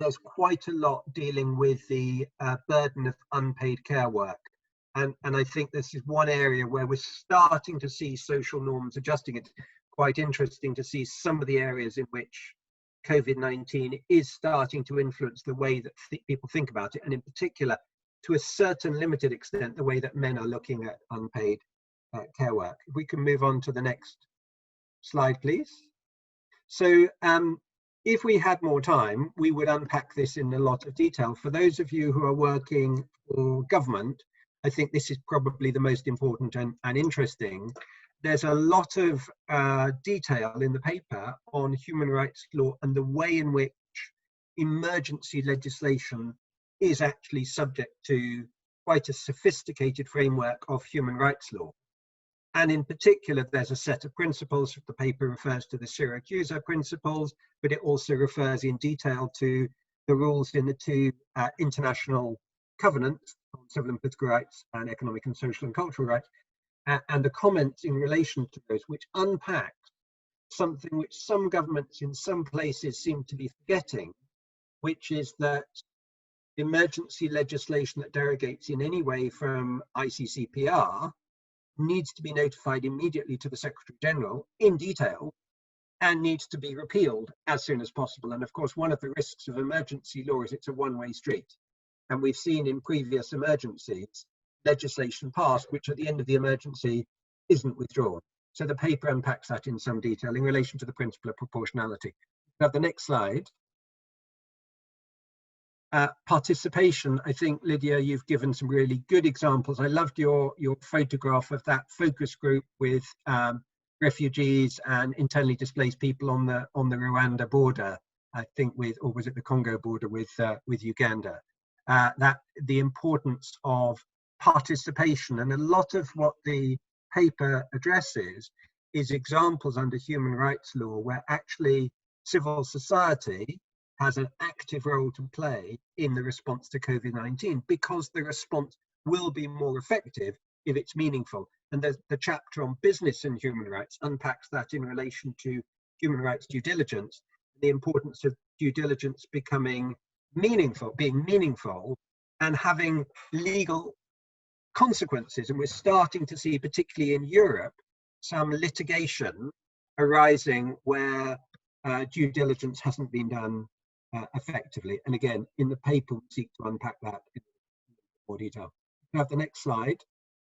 there's quite a lot dealing with the burden of unpaid care work. And I think this is one area where we're starting to see social norms adjusting. It's quite interesting to see some of the areas in which COVID-19 is starting to influence the way that people think about it, and in particular, to a certain limited extent, the way that men are looking at unpaid care work. If we can move on to the next slide, please. So if we had more time, we would unpack this in a lot of detail. For those of you who are working for government, I think this is probably the most important and interesting. There's a lot of detail in the paper on human rights law and the way in which emergency legislation is actually subject to quite a sophisticated framework of human rights law. And in particular, there's a set of principles. The paper refers to the Syracuse principles, but it also refers in detail to the rules in the two international covenants on civil and political rights and economic and social and cultural rights, and the comments in relation to those, which unpack something which some governments in some places seem to be forgetting, which is that emergency legislation that derogates in any way from ICCPR needs to be notified immediately to the Secretary General in detail and needs to be repealed as soon as possible. And of course, one of the risks of emergency law is it's a one-way street. And we've seen in previous emergencies, legislation passed, which at the end of the emergency isn't withdrawn. So the paper unpacks that in some detail in relation to the principle of proportionality. Now, the next slide. Participation, I think, Lydia, you've given some really good examples. I loved your photograph of that focus group with refugees and internally displaced people on the Rwanda border, I think, or was it the Congo border with Uganda? That the importance of participation, and a lot of what the paper addresses is examples under human rights law where actually civil society has an active role to play in the response to COVID-19, because the response will be more effective if it's meaningful. And the chapter on business and human rights unpacks that in relation to human rights due diligence, the importance of due diligence becoming meaningful, being meaningful and having legal consequences. And we're starting to see, particularly in Europe, some litigation arising where due diligence hasn't been done effectively. And again, in the paper, we seek to unpack that in more detail. We have the next slide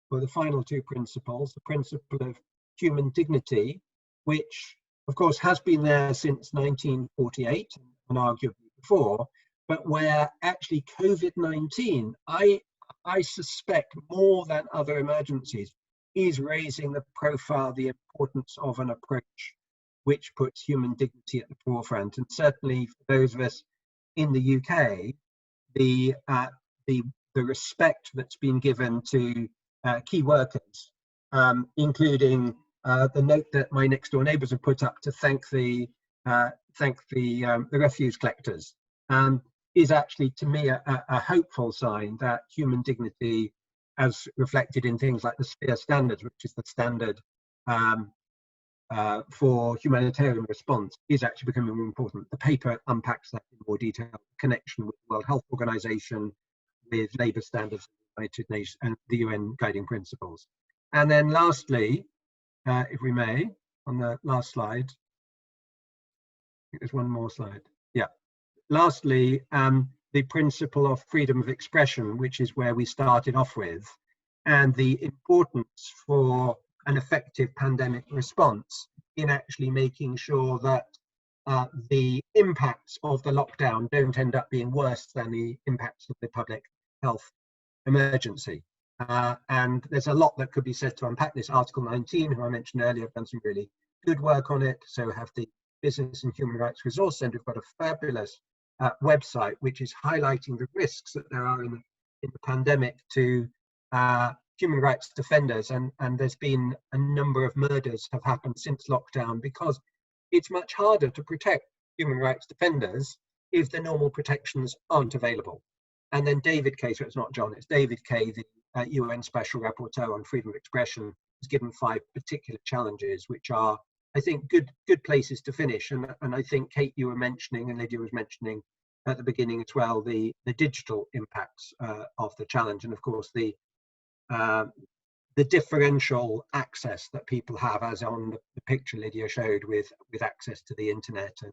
for the final two principles, the principle of human dignity, which of course has been there since 1948 and arguably before, but where actually COVID-19, I suspect more than other emergencies, is raising the profile, the importance of an approach which puts human dignity at the forefront. And certainly for those of us in the UK, the respect that's been given to key workers, including the note that my next door neighbours have put up to thank the refuse collectors, is actually, to me, a hopeful sign that human dignity, as reflected in things like the SPHERE standards, which is the standard for humanitarian response, is actually becoming more important. The paper unpacks that in more detail, connection with the World Health Organization, with labour standards, United Nations and the UN guiding principles. And then lastly, if we may, on the last slide, I think there's one more slide. Yeah. Lastly, the principle of freedom of expression, which is where we started off with, and the importance for an effective pandemic response in actually making sure that the impacts of the lockdown don't end up being worse than the impacts of the public health emergency. And there's a lot that could be said to unpack this. Article 19, who I mentioned earlier, have done some really good work on it. So have the Business and Human Rights Resource Centre. We've got a fabulous website which is highlighting the risks that there are in the pandemic to human rights defenders, and there's been a number of murders have happened since lockdown because it's much harder to protect human rights defenders if the normal protections aren't available. And then David Kay, so it's not John, it's David Kay, the UN Special Rapporteur on freedom of expression, has given 5 particular challenges, which are, I think, good places to finish. And I think, Kate, you were mentioning, and Lydia was mentioning at the beginning as well, the digital impacts of the challenge, and of course the differential access that people have, as on the picture Lydia showed, with access to the internet and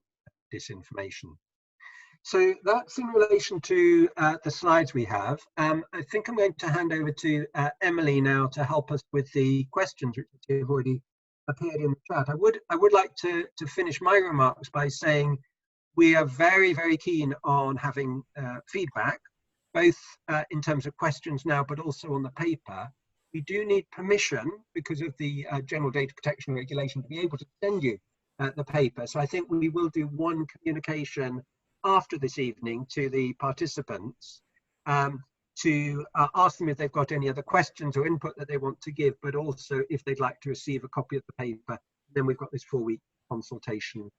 disinformation. So that's in relation to the slides we have. I think I'm going to hand over to Emily now to help us with the questions which have already appeared in the chat. I would like to finish my remarks by saying we are very, very keen on having feedback, both in terms of questions now, but also on the paper. We do need permission because of the General Data Protection Regulation to be able to send you the paper. So I think we will do one communication after this evening to the participants to ask them if they've got any other questions or input that they want to give, but also if they'd like to receive a copy of the paper. Then we've got this 4-week consultation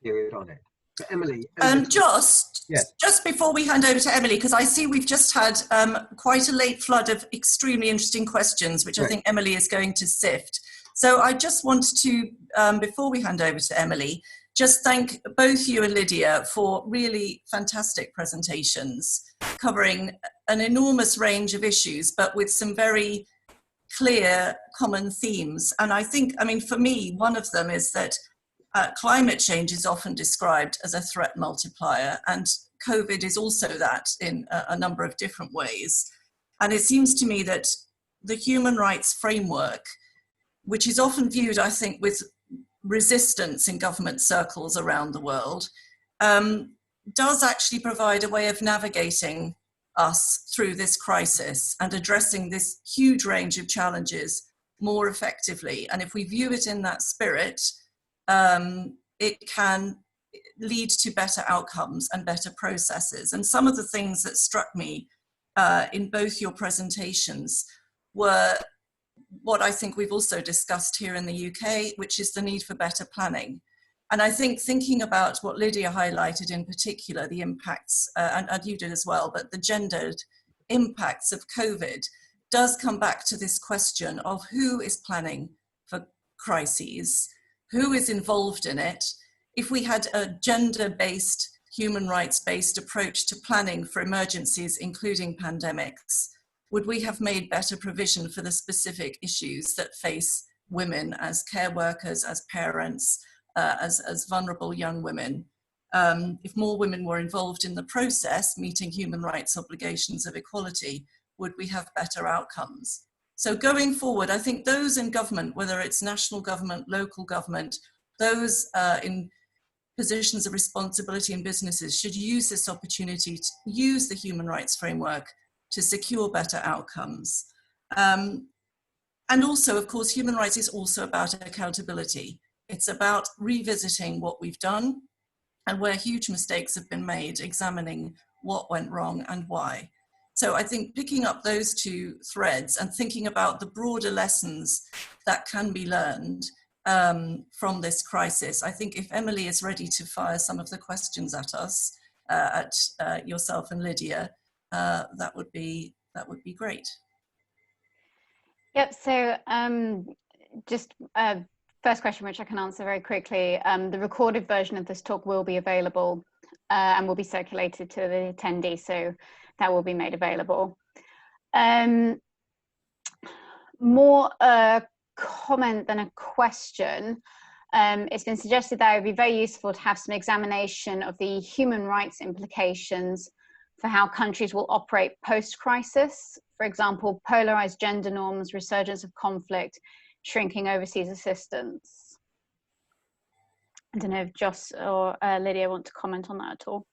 period on it. So Emily. Just before we hand over to Emily, because I see we've just had quite a late flood of extremely interesting questions, which I think Emily is going to sift. So I just want to, before we hand over to Emily, just thank both you and Lydia for really fantastic presentations covering an enormous range of issues, but with some very clear common themes. And I think, I mean, for me, one of them is that climate change is often described as a threat multiplier, and COVID is also that in a number of different ways. And it seems to me that the human rights framework, which is often viewed, I think, with resistance in government circles around the world, does actually provide a way of navigating us through this crisis and addressing this huge range of challenges more effectively. And if we view it in that spirit, it can lead to better outcomes and better processes. And some of the things that struck me in both your presentations were what I think we've also discussed here in the UK, which is the need for better planning. And I think thinking about what Lydia highlighted in particular, the impacts, and you did as well, but the gendered impacts of COVID does come back to this question of who is planning for crises, who is involved in it. If we had a gender-based, human rights-based approach to planning for emergencies, including pandemics, would we have made better provision for the specific issues that face women as care workers, as parents, as vulnerable young women? If more women were involved in the process, meeting human rights obligations of equality, would we have better outcomes? So going forward, I think those in government, whether it's national government, local government, those in positions of responsibility in businesses should use this opportunity to use the human rights framework to secure better outcomes. And also, of course, human rights is also about accountability. It's about revisiting what we've done and where huge mistakes have been made, examining what went wrong and why. So I think picking up those two threads and thinking about the broader lessons that can be learned from this crisis. I think if Emily is ready to fire some of the questions at us, at yourself and Lydia, that would be great. Yep, so just first question, which I can answer very quickly. The recorded version of this talk will be available and will be circulated to the attendees, so that will be made available. More a comment than a question. It's been suggested that it would be very useful to have some examination of the human rights implications for how countries will operate post-crisis. For example, polarized gender norms, resurgence of conflict, shrinking overseas assistance. I don't know if Joss or Lydia want to comment on that at all.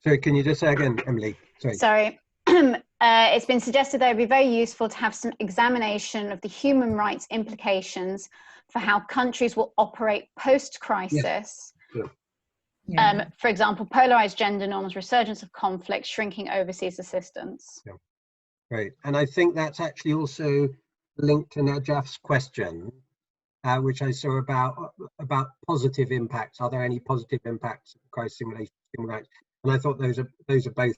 Sorry, can you just say again, Emily? Sorry. It's been suggested that it would be very useful to have some examination of the human rights implications for how countries will operate post-crisis. Yes. Sure. For example, polarized gender norms, resurgence of conflict, shrinking overseas assistance. Yeah. Great. And I think that's actually also linked to Najaf's question, which I saw about positive impacts. Are there any positive impacts of the crisis in relation to human rights? And I thought those are both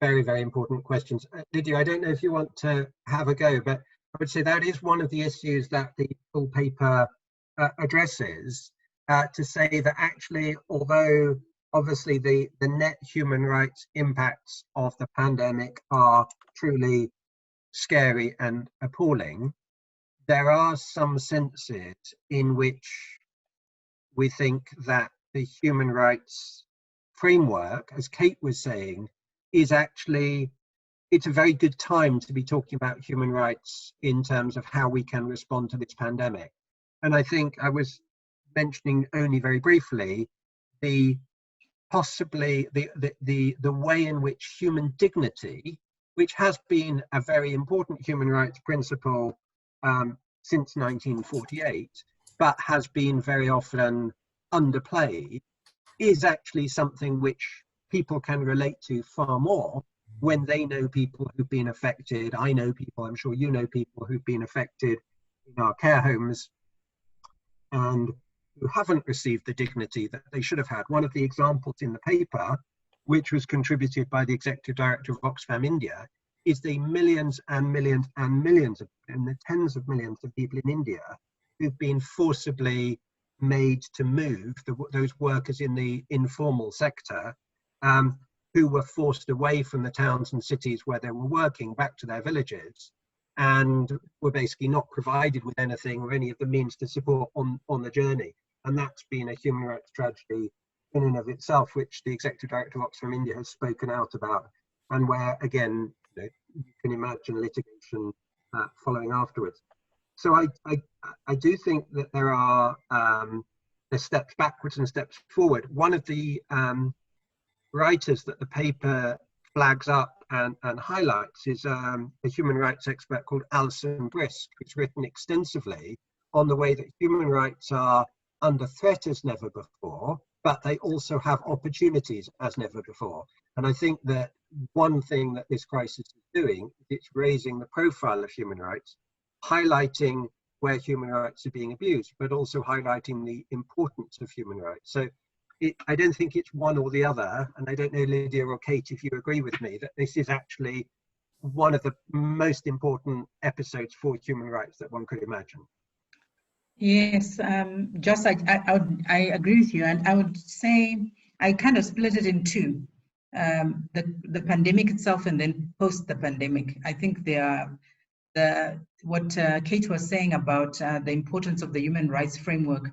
very, very important questions. Lydia, I don't know if you want to have a go, but I would say that is one of the issues that the full paper addresses, to say that actually, although obviously the net human rights impacts of the pandemic are truly scary and appalling, there are some senses in which we think that the human rights framework, as Kate was saying, is actually, it's a very good time to be talking about human rights in terms of how we can respond to this pandemic. And I think I was mentioning only very briefly the possibly the way in which human dignity, which has been a very important human rights principle since 1948, but has been very often underplayed, is actually something which people can relate to far more when they know people who've been affected. I know people, I'm sure you know people who've been affected in our care homes and who haven't received the dignity that they should have had. One of the examples in the paper, which was contributed by the executive director of Oxfam India, is the millions and millions and millions of, and the tens of millions of people in India who've been forcibly made to move, those workers in the informal sector, who were forced away from the towns and cities where they were working back to their villages, and were basically not provided with anything or any of the means to support on the journey. And that's been a human rights tragedy in and of itself, which the executive director of Oxfam India has spoken out about, and where, again, you can imagine litigation following afterwards. So I do think that there are there's steps backwards and steps forward. One of the writers that the paper flags up and highlights is a human rights expert called Alison Brisk, who's written extensively on the way that human rights are under threat as never before, but they also have opportunities as never before. And I think that one thing that this crisis is doing, it's raising the profile of human rights, highlighting where human rights are being abused, but also highlighting the importance of human rights. So I don't think it's one or the other, and I don't know, Lydia or Kate, if you agree with me, that this is actually one of the most important episodes for human rights that one could imagine. Yes, Joss, I agree with you, and I would say I kind of split it in two. The pandemic itself and then post the pandemic. I think what Kate was saying about the importance of the human rights framework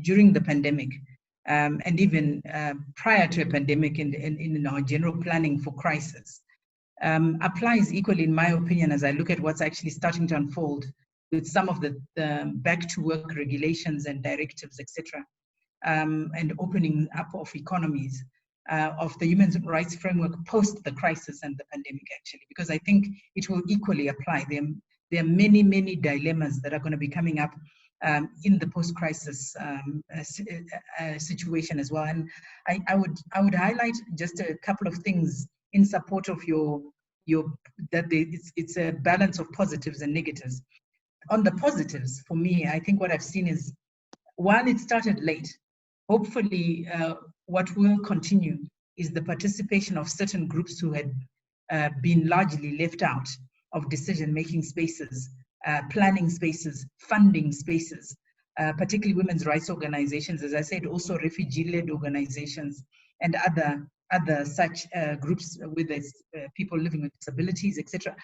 during the pandemic, and even prior to a pandemic in our general planning for crisis, applies equally, in my opinion, as I look at what's actually starting to unfold with some of the back to work regulations and directives, etc., and opening up of economies, of the human rights framework post the crisis and the pandemic, actually, because I think it will equally apply. There are many, many dilemmas that are going to be coming up in the post-crisis situation as well. And I would highlight just a couple of things in support of it's a balance of positives and negatives. On the positives, for me, I think what I've seen is, while it started late, hopefully what will continue is the participation of certain groups who had been largely left out of decision-making spaces, planning spaces, funding spaces, particularly women's rights organizations, as I said, also refugee-led organizations and other such groups with people living with disabilities, etc.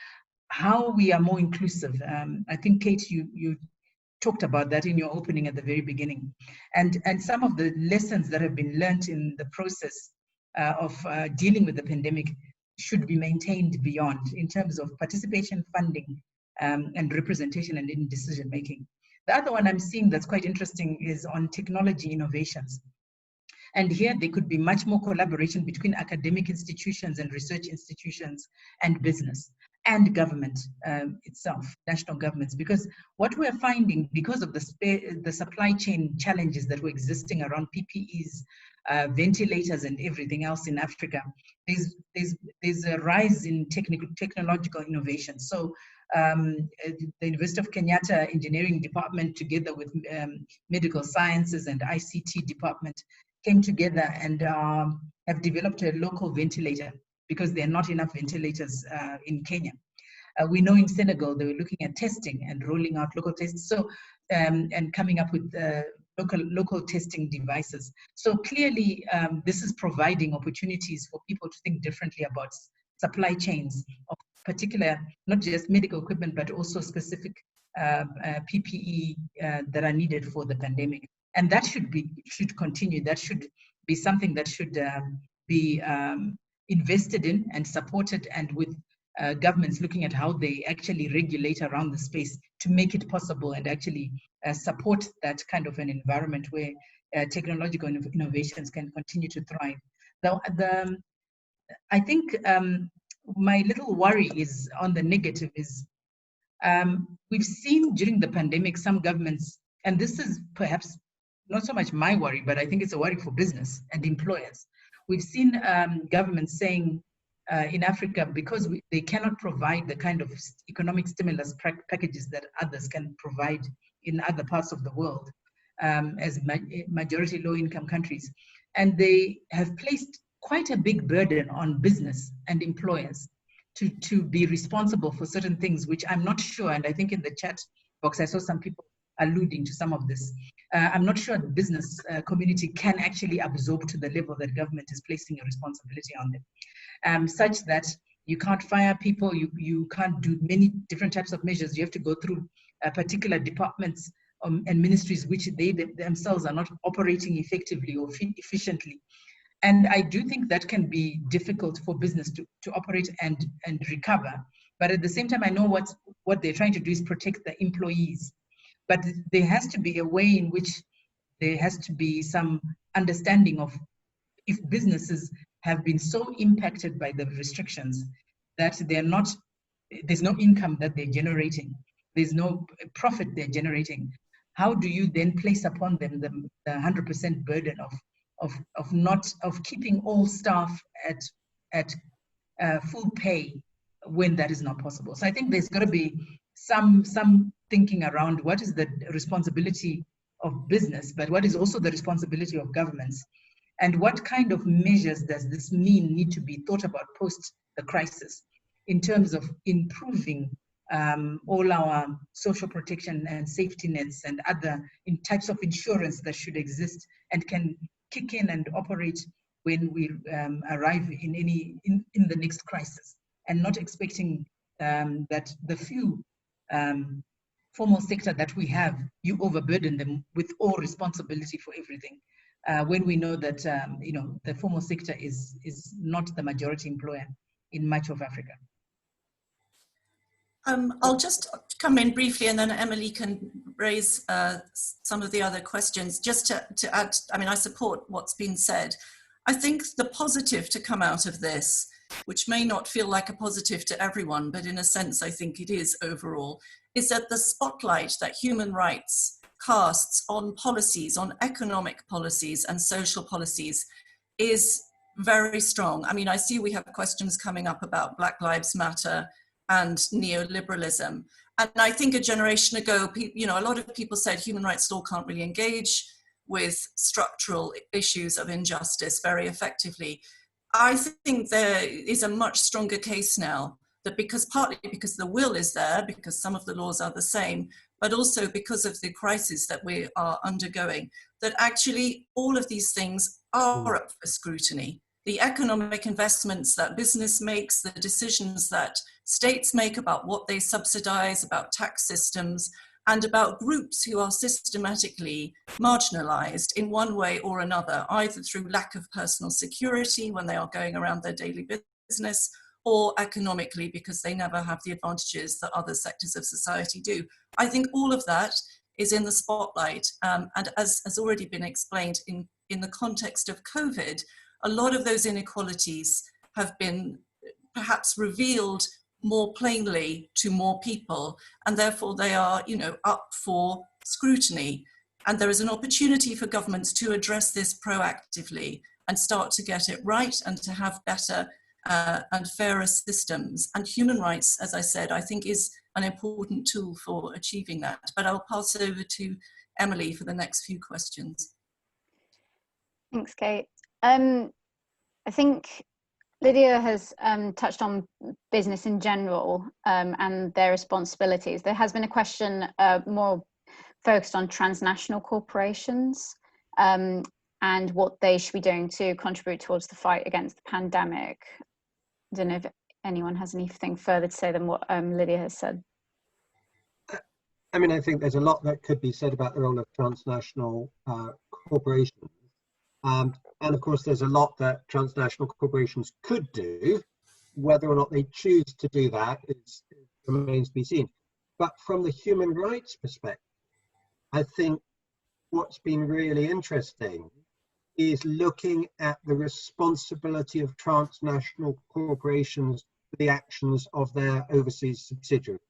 How we are more inclusive. I think, Kate, you talked about that in your opening at the very beginning, and some of the lessons that have been learned in the process of dealing with the pandemic should be maintained beyond, in terms of participation, funding, and representation and in decision making. The other one I'm seeing that's quite interesting is on technology innovations. And here there could be much more collaboration between academic institutions and research institutions and business and government itself, national governments, because what we're finding, because of the supply chain challenges that were existing around PPEs, ventilators and everything else in Africa, there's a rise in technological innovation. So the University of Kenyatta Engineering Department, together with Medical Sciences and ICT Department, came together and have developed a local ventilator, because there are not enough ventilators in Kenya. We know in Senegal, they were looking at testing and rolling out local tests, so and coming up with local testing devices. So clearly, this is providing opportunities for people to think differently about supply chains of particular, not just medical equipment, but also specific PPE that are needed for the pandemic. And that should continue. That should be something that should be invested in and supported, and with governments looking at how they actually regulate around the space to make it possible and actually support that kind of an environment where technological innovations can continue to thrive. I think my little worry is on the negative is we've seen during the pandemic some governments, and this is perhaps not so much my worry, but I think it's a worry for business and employers. We've seen governments saying in Africa, because they cannot provide the kind of economic stimulus packages that others can provide in other parts of the world, as majority low-income countries. And they have placed quite a big burden on business and employers to be responsible for certain things, which I'm not sure, and I think in the chat box I saw some people alluding to some of this. I'm not sure the business community can actually absorb to the level that government is placing a responsibility on them, such that you can't fire people, you can't do many different types of measures. You have to go through particular departments and ministries which they themselves are not operating effectively or efficiently. And I do think that can be difficult for business to operate and recover. But at the same time, I know what they're trying to do is protect the employees. But there has to be a way in which there has to be some understanding of, if businesses have been so impacted by the restrictions that there's no income that they're generating, there's no profit they're generating, how do you then place upon them the 100% burden of keeping all staff at full pay when that is not possible? So I think there's got to be some thinking around what is the responsibility of business, but what is also the responsibility of governments, and what kind of measures does this need to be thought about post the crisis in terms of improving all our social protection and safety nets and other types of insurance that should exist and can kick in and operate when we arrive in the next crisis, and not expecting that the few formal sector that we have, you overburden them with all responsibility for everything, when we know that the formal sector is not the majority employer in much of Africa. I'll just come in briefly, and then Emily can raise some of the other questions. Just to add, I mean, I support what's been said. I think the positive to come out of this, which may not feel like a positive to everyone, but in a sense I think it is overall, is that the spotlight that human rights casts on policies, on economic policies and social policies, is very strong. I mean, I see we have questions coming up about Black Lives Matter and neoliberalism. And I think a generation ago, a lot of people said human rights law can't really engage with structural issues of injustice very effectively. I think there is a much stronger case now, that partly because the will is there, because some of the laws are the same, but also because of the crisis that we are undergoing, that actually all of these things are up for scrutiny. The economic investments that business makes, the decisions that states make about what they subsidize, about tax systems, and about groups who are systematically marginalized in one way or another, either through lack of personal security when they are going around their daily business, or economically because they never have the advantages that other sectors of society do. I think all of that is in the spotlight, and as has already been explained in the context of COVID, a lot of those inequalities have been perhaps revealed more plainly to more people, and therefore they are, up for scrutiny. And there is an opportunity for governments to address this proactively and start to get it right and to have better and fairer systems. And human rights, as I said, I think is an important tool for achieving that. But I'll pass over to Emily for the next few questions. Thanks, Kate. I think Lydia has touched on business in general and their responsibilities. There has been a question more focused on transnational corporations and what they should be doing to contribute towards the fight against the pandemic. I don't know if anyone has anything further to say than what Lydia has said. I mean, I think there's a lot that could be said about the role of transnational corporations. And of course, there's a lot that transnational corporations could do. Whether or not they choose to do that remains to be seen. But from the human rights perspective, I think what's been really interesting is looking at the responsibility of transnational corporations for the actions of their overseas subsidiaries.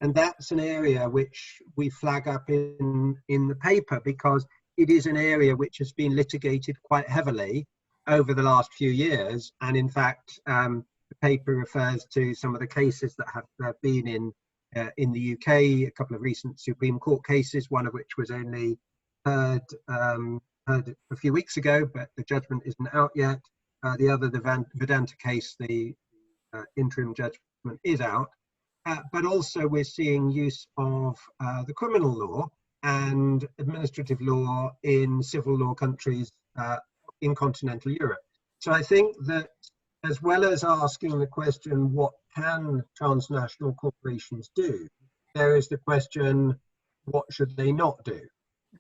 And that's an area which we flag up in the paper, because it is an area which has been litigated quite heavily over the last few years. And in fact, the paper refers to some of the cases that have been in the UK, a couple of recent Supreme Court cases, one of which was only heard a few weeks ago, but the judgment isn't out yet. The other, the Vedanta case, the interim judgment is out. But also we're seeing use of the criminal law and administrative law in civil law countries in continental Europe. So I think that, as well as asking the question, what can transnational corporations do? There is the question, what should they not do?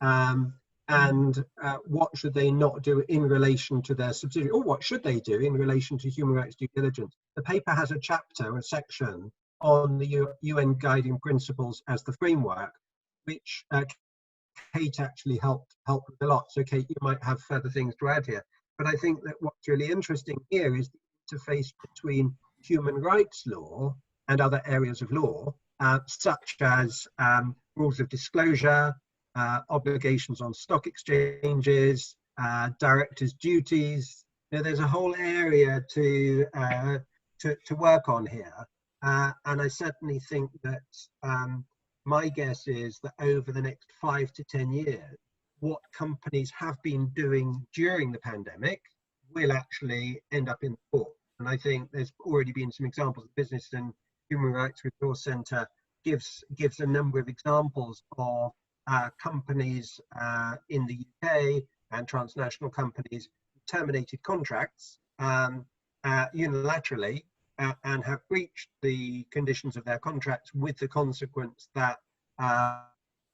And what should they not do in relation to their subsidiary? Or what should they do in relation to human rights due diligence? The paper has a chapter, a section, on the UN guiding principles as the framework, which Kate actually helped with a lot. So Kate, you might have further things to add here. But I think that what's really interesting here is the interface between human rights law and other areas of law, such as rules of disclosure, obligations on stock exchanges, directors' duties. You know, there's a whole area to work on here. And I certainly think that my guess is that over the next 5 to 10 years, what companies have been doing during the pandemic will actually end up in court. And I think there's already been some examples. The Business and Human Rights Resource Centre gives a number of examples of companies in the UK and transnational companies who terminated contracts unilaterally and have breached the conditions of their contracts, with the consequence that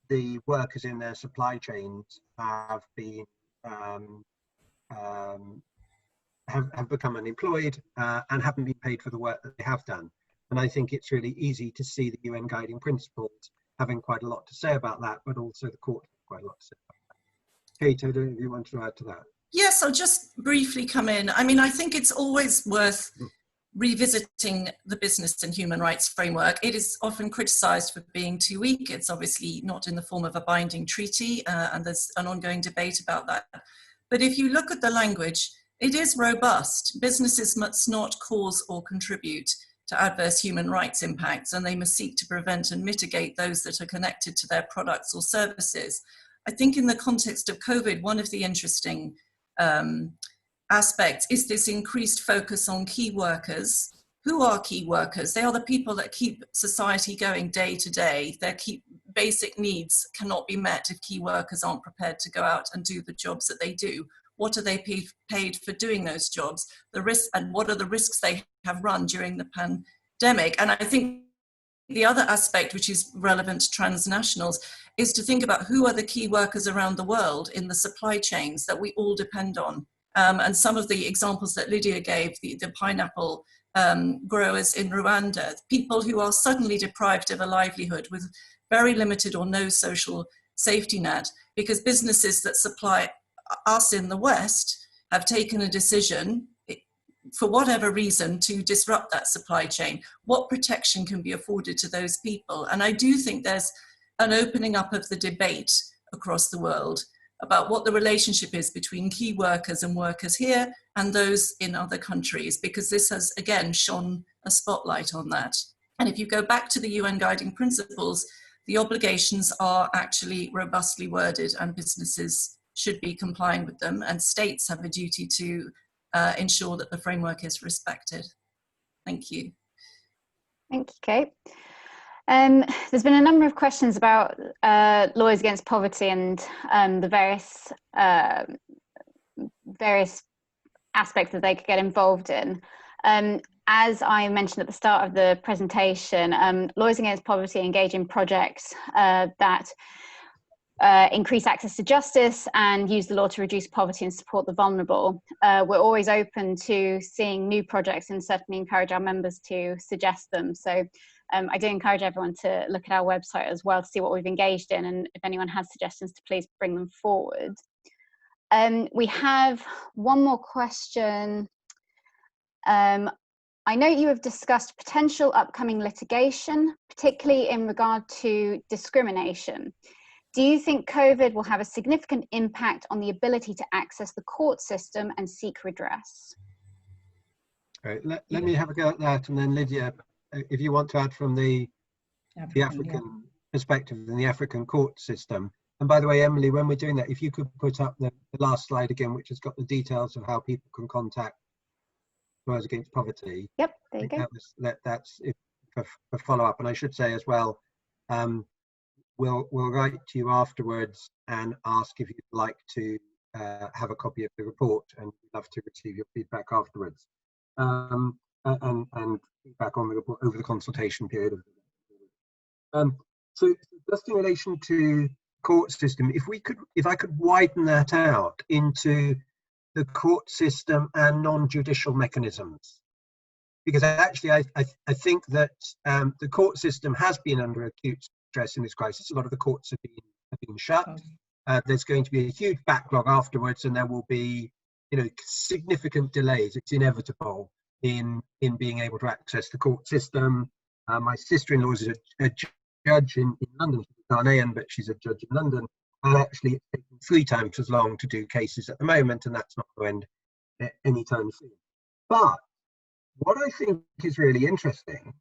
the workers in their supply chains have been have become unemployed and haven't been paid for the work that they have done. And I think it's really easy to see the UN guiding principles having quite a lot to say about that, but also the court has quite a lot to say about that. Kate, I don't know if you want to add to that. Yes, I'll just briefly come in. I mean, I think it's always worth revisiting the business and human rights framework. It is often criticised for being too weak. It's obviously not in the form of a binding treaty, and there's an ongoing debate about that. But if you look at the language, it is robust. Businesses must not cause or contribute to adverse human rights impacts, and they must seek to prevent and mitigate those that are connected to their products or services. I think in the context of COVID, one of the interesting aspects is this increased focus on key workers. Who are key workers? They are the people that keep society going day to day. Their key basic needs cannot be met if key workers aren't prepared to go out and do the jobs that they do. What are they paid for doing those jobs? The risks, and what are the risks they have run during the pandemic? And I think the other aspect, which is relevant to transnationals, is to think about who are the key workers around the world in the supply chains that we all depend on. And some of the examples that Lydia gave, the pineapple growers in Rwanda, people who are suddenly deprived of a livelihood with very limited or no social safety net, because businesses that supply us in the West have taken a decision, for whatever reason, to disrupt that supply chain. What protection can be afforded to those people? And I do think there's an opening up of the debate across the world about what the relationship is between key workers and workers here and those in other countries, because this has, again, shone a spotlight on that. And if you go back to the UN guiding principles, the obligations are actually robustly worded, and businesses should be complying with them, and states have a duty to ensure that the framework is respected. Thank you. Thank you, Kate. There's been a number of questions about Lawyers Against Poverty and the various aspects that they could get involved in. As I mentioned at the start of the presentation, Lawyers Against Poverty engage in projects that increase access to justice and use the law to reduce poverty and support the vulnerable. We're always open to seeing new projects and certainly encourage our members to suggest them. So I do encourage everyone to look at our website as well to see what we've engaged in, and if anyone has suggestions, to please bring them forward. We have one more question. I know you have discussed potential upcoming litigation, particularly in regard to discrimination. Do you think COVID will have a significant impact on the ability to access the court system and seek redress? Right, let me have a go at that, and then Lydia, if you want to add from the African perspective in the African court system. And by the way, Emily, when we're doing that, if you could put up the last slide again, which has got the details of how people can contact Lawyers Against Poverty. Yep, there you go. That's it for follow-up. And I should say as well, we'll write to you afterwards and ask if you'd like to have a copy of the report, and we'd love to receive your feedback afterwards. And feedback on the report over the consultation period. So just in relation to court system, if I could widen that out into the court system and non-judicial mechanisms, because actually I think that the court system has been under acute stress in this crisis. A lot of the courts have been shut. There's going to be a huge backlog afterwards, and there will be, significant delays. It's inevitable in being able to access the court system. My sister-in-law is a judge in London. She's Ghanaian, but she's a judge in London. And actually, it's taking 3 times as long to do cases at the moment, and that's not going to end anytime soon. But what I think is really interesting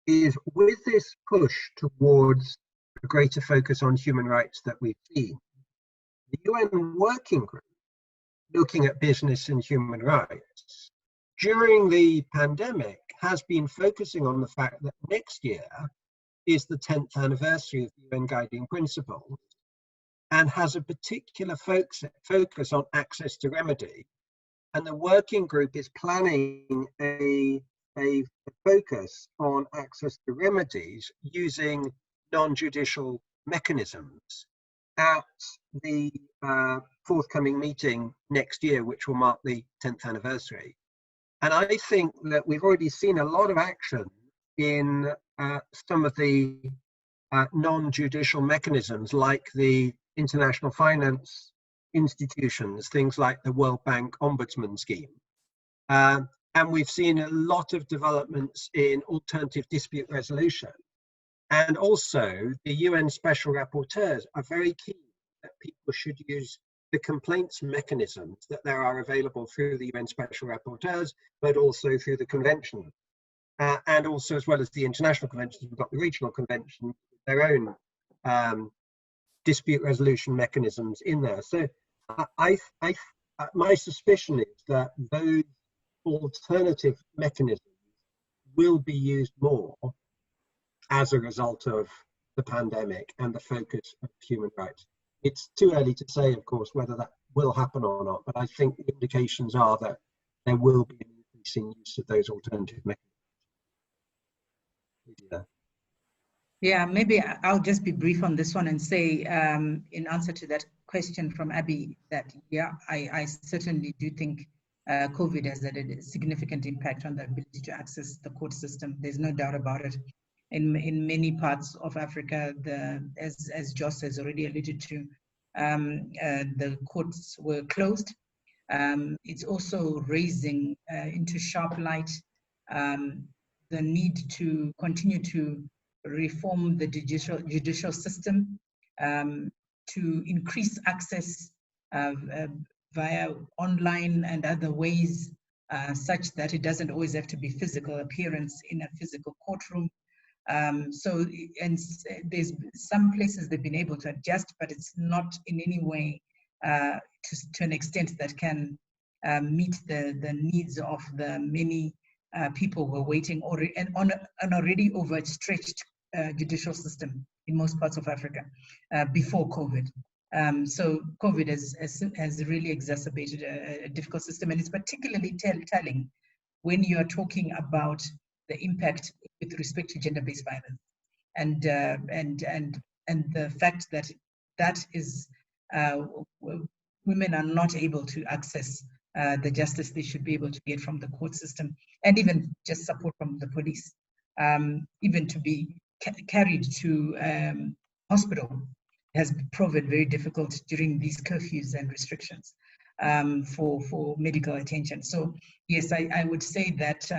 is, with this push towards a greater focus on human rights that we've seen, the UN Working Group looking at business and human rights during the pandemic has been focusing on the fact that next year is the 10th anniversary of the UN Guiding Principles, and has a particular focus on access to remedy. And the working group is planning a focus on access to remedies using non-judicial mechanisms at the forthcoming meeting next year, which will mark the 10th anniversary. And I think that we've already seen a lot of action in some of the non-judicial mechanisms, like the international finance institutions, things like the World Bank Ombudsman Scheme. And we've seen a lot of developments in alternative dispute resolution. And also, the UN Special Rapporteurs are very keen that people should use the complaints mechanisms that there are available through the UN Special Rapporteurs, but also through the convention. And also, as well as the international conventions, we've got the regional convention, their own dispute resolution mechanisms in there. So my suspicion is that those alternative mechanisms will be used more as a result of the pandemic and the focus of human rights. It's too early to say, of course, whether that will happen or not, but I think the indications are that there will be an increasing use of those alternative mechanisms. Yeah, maybe I'll just be brief on this one and say, in answer to that question from Abby, that I certainly do think COVID has had a significant impact on the ability to access the court system. There's no doubt about it. In many parts of Africa, as Joss has already alluded to, the courts were closed. It's also raising into sharp light the need to continue to reform the judicial system, to increase access via online and other ways, such that it doesn't always have to be physical appearance in a physical courtroom. So there's some places they've been able to adjust, but it's not in any way to an extent that can meet the needs of the many people who are waiting on an already overstretched judicial system in most parts of Africa before COVID. So COVID has really exacerbated a difficult system, and it's particularly telling when you are talking about the impact with respect to gender-based violence, and the fact that is women are not able to access the justice they should be able to get from the court system, and even just support from the police, even to be carried to hospital has proven very difficult during these curfews and restrictions for medical attention. So yes, I would say that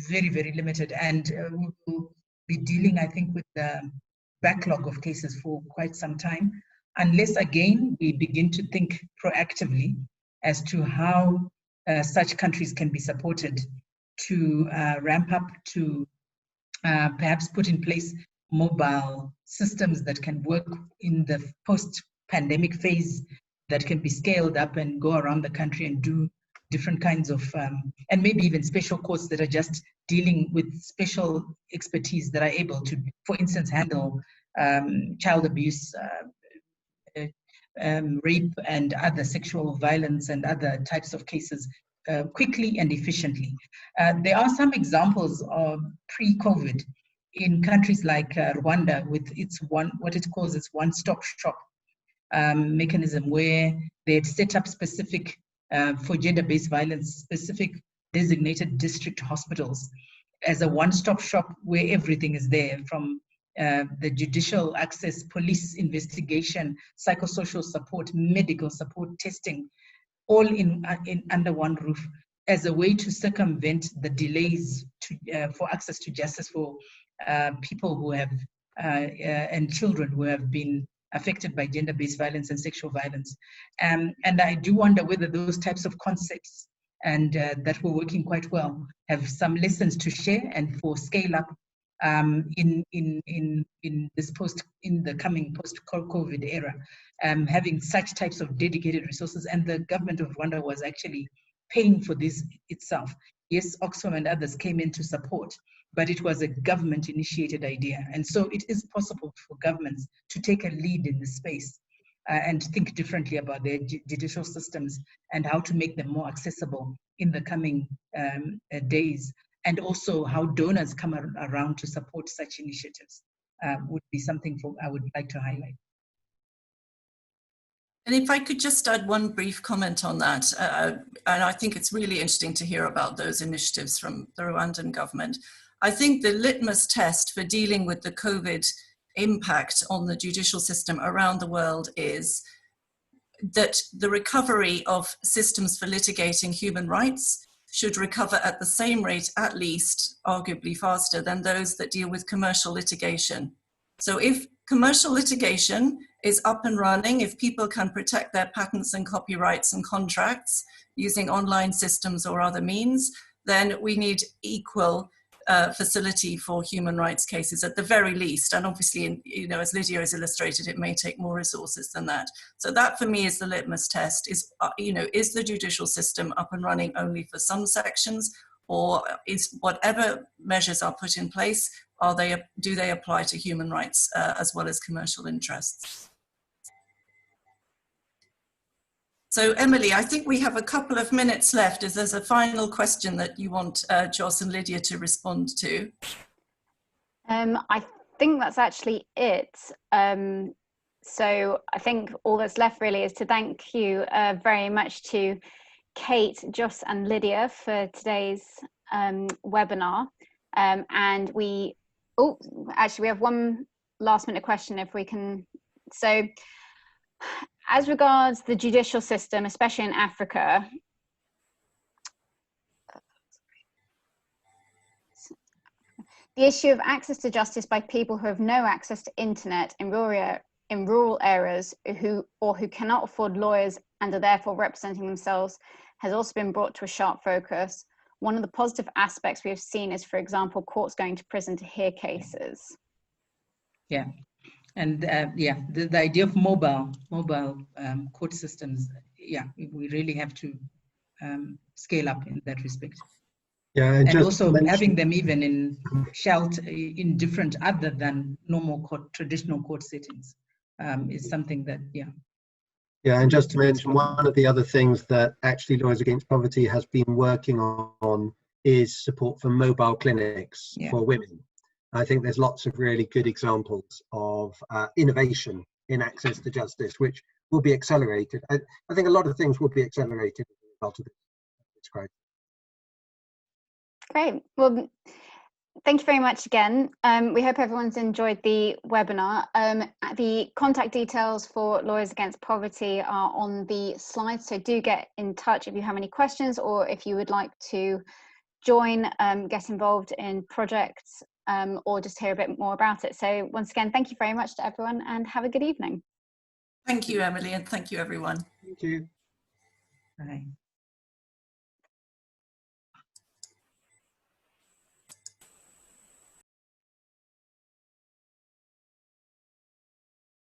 very, very limited, and we'll be dealing, I think, with the backlog of cases for quite some time, unless again we begin to think proactively as to how such countries can be supported to ramp up, to perhaps put in place mobile systems that can work in the post-pandemic phase, that can be scaled up and go around the country and do different kinds of, and maybe even special courts that are just dealing with special expertise that are able to, for instance, handle child abuse, rape and other sexual violence and other types of cases quickly and efficiently. There are some examples of pre-COVID in countries like Rwanda, with its what it calls its one-stop shop mechanism, where they had set up specific, for gender-based violence, specific designated district hospitals as a one-stop shop where everything is there, from the judicial access, police investigation, psychosocial support, medical support, testing, all in under one roof, as a way to circumvent the delays for access to justice for people who have and children who have been affected by gender-based violence and sexual violence. And I do wonder whether those types of concepts and that were working quite well have some lessons to share and for scale up in the coming post-COVID era, having such types of dedicated resources. And the government of Rwanda was actually paying for this itself. Yes, Oxfam and others came in to support, but it was a government-initiated idea. And so it is possible for governments to take a lead in this space and think differently about their judicial systems and how to make them more accessible in the coming days. And also how donors come around to support such initiatives would be something I would like to highlight. And if I could just add one brief comment on that, and I think it's really interesting to hear about those initiatives from the Rwandan government. I think the litmus test for dealing with the COVID impact on the judicial system around the world is that the recovery of systems for litigating human rights should recover at the same rate, at least, arguably faster, than those that deal with commercial litigation. So if commercial litigation is up and running, if people can protect their patents and copyrights and contracts using online systems or other means, then we need equal facility for human rights cases at the very least. And obviously, you know, as Lydia has illustrated, it may take more resources than that. So that for me is the litmus test, is, you know, is the judicial system up and running only for some sections, or is whatever measures are put in place, do they apply to human rights as well as commercial interests? So Emily, I think we have a couple of minutes left. Is there's a final question that you want Jos and Lydia to respond to? I think that's actually it. So I think all that's left really is to thank you very much to Kate, Jos and Lydia for today's webinar. And we have one last minute question if we can. So as regards the judicial system, especially in Africa, the issue of access to justice by people who have no access to internet in rural areas who cannot afford lawyers and are therefore representing themselves has also been brought to a sharp focus. One of the positive aspects we have seen is, for example, courts going to prison to hear cases. Yeah. And the idea of mobile court systems, we really have to scale up in that respect. Yeah, and also having them even in different other than normal traditional court settings is something that, Yeah, and just to mention, one of the other things that actually Lawyers Against Poverty has been working on is support for mobile clinics for women. I think there's lots of really good examples of innovation in access to justice, which will be accelerated. I think a lot of things will be accelerated as a result of this crisis. Great. Well, thank you very much again. We hope everyone's enjoyed the webinar. The contact details for Lawyers Against Poverty are on the slides, so do get in touch if you have any questions or if you would like to join, get involved in projects, or just hear a bit more about it. So once again, thank you very much to everyone and have a good evening. Thank you, Emily, and thank you, everyone. Thank you. Bye.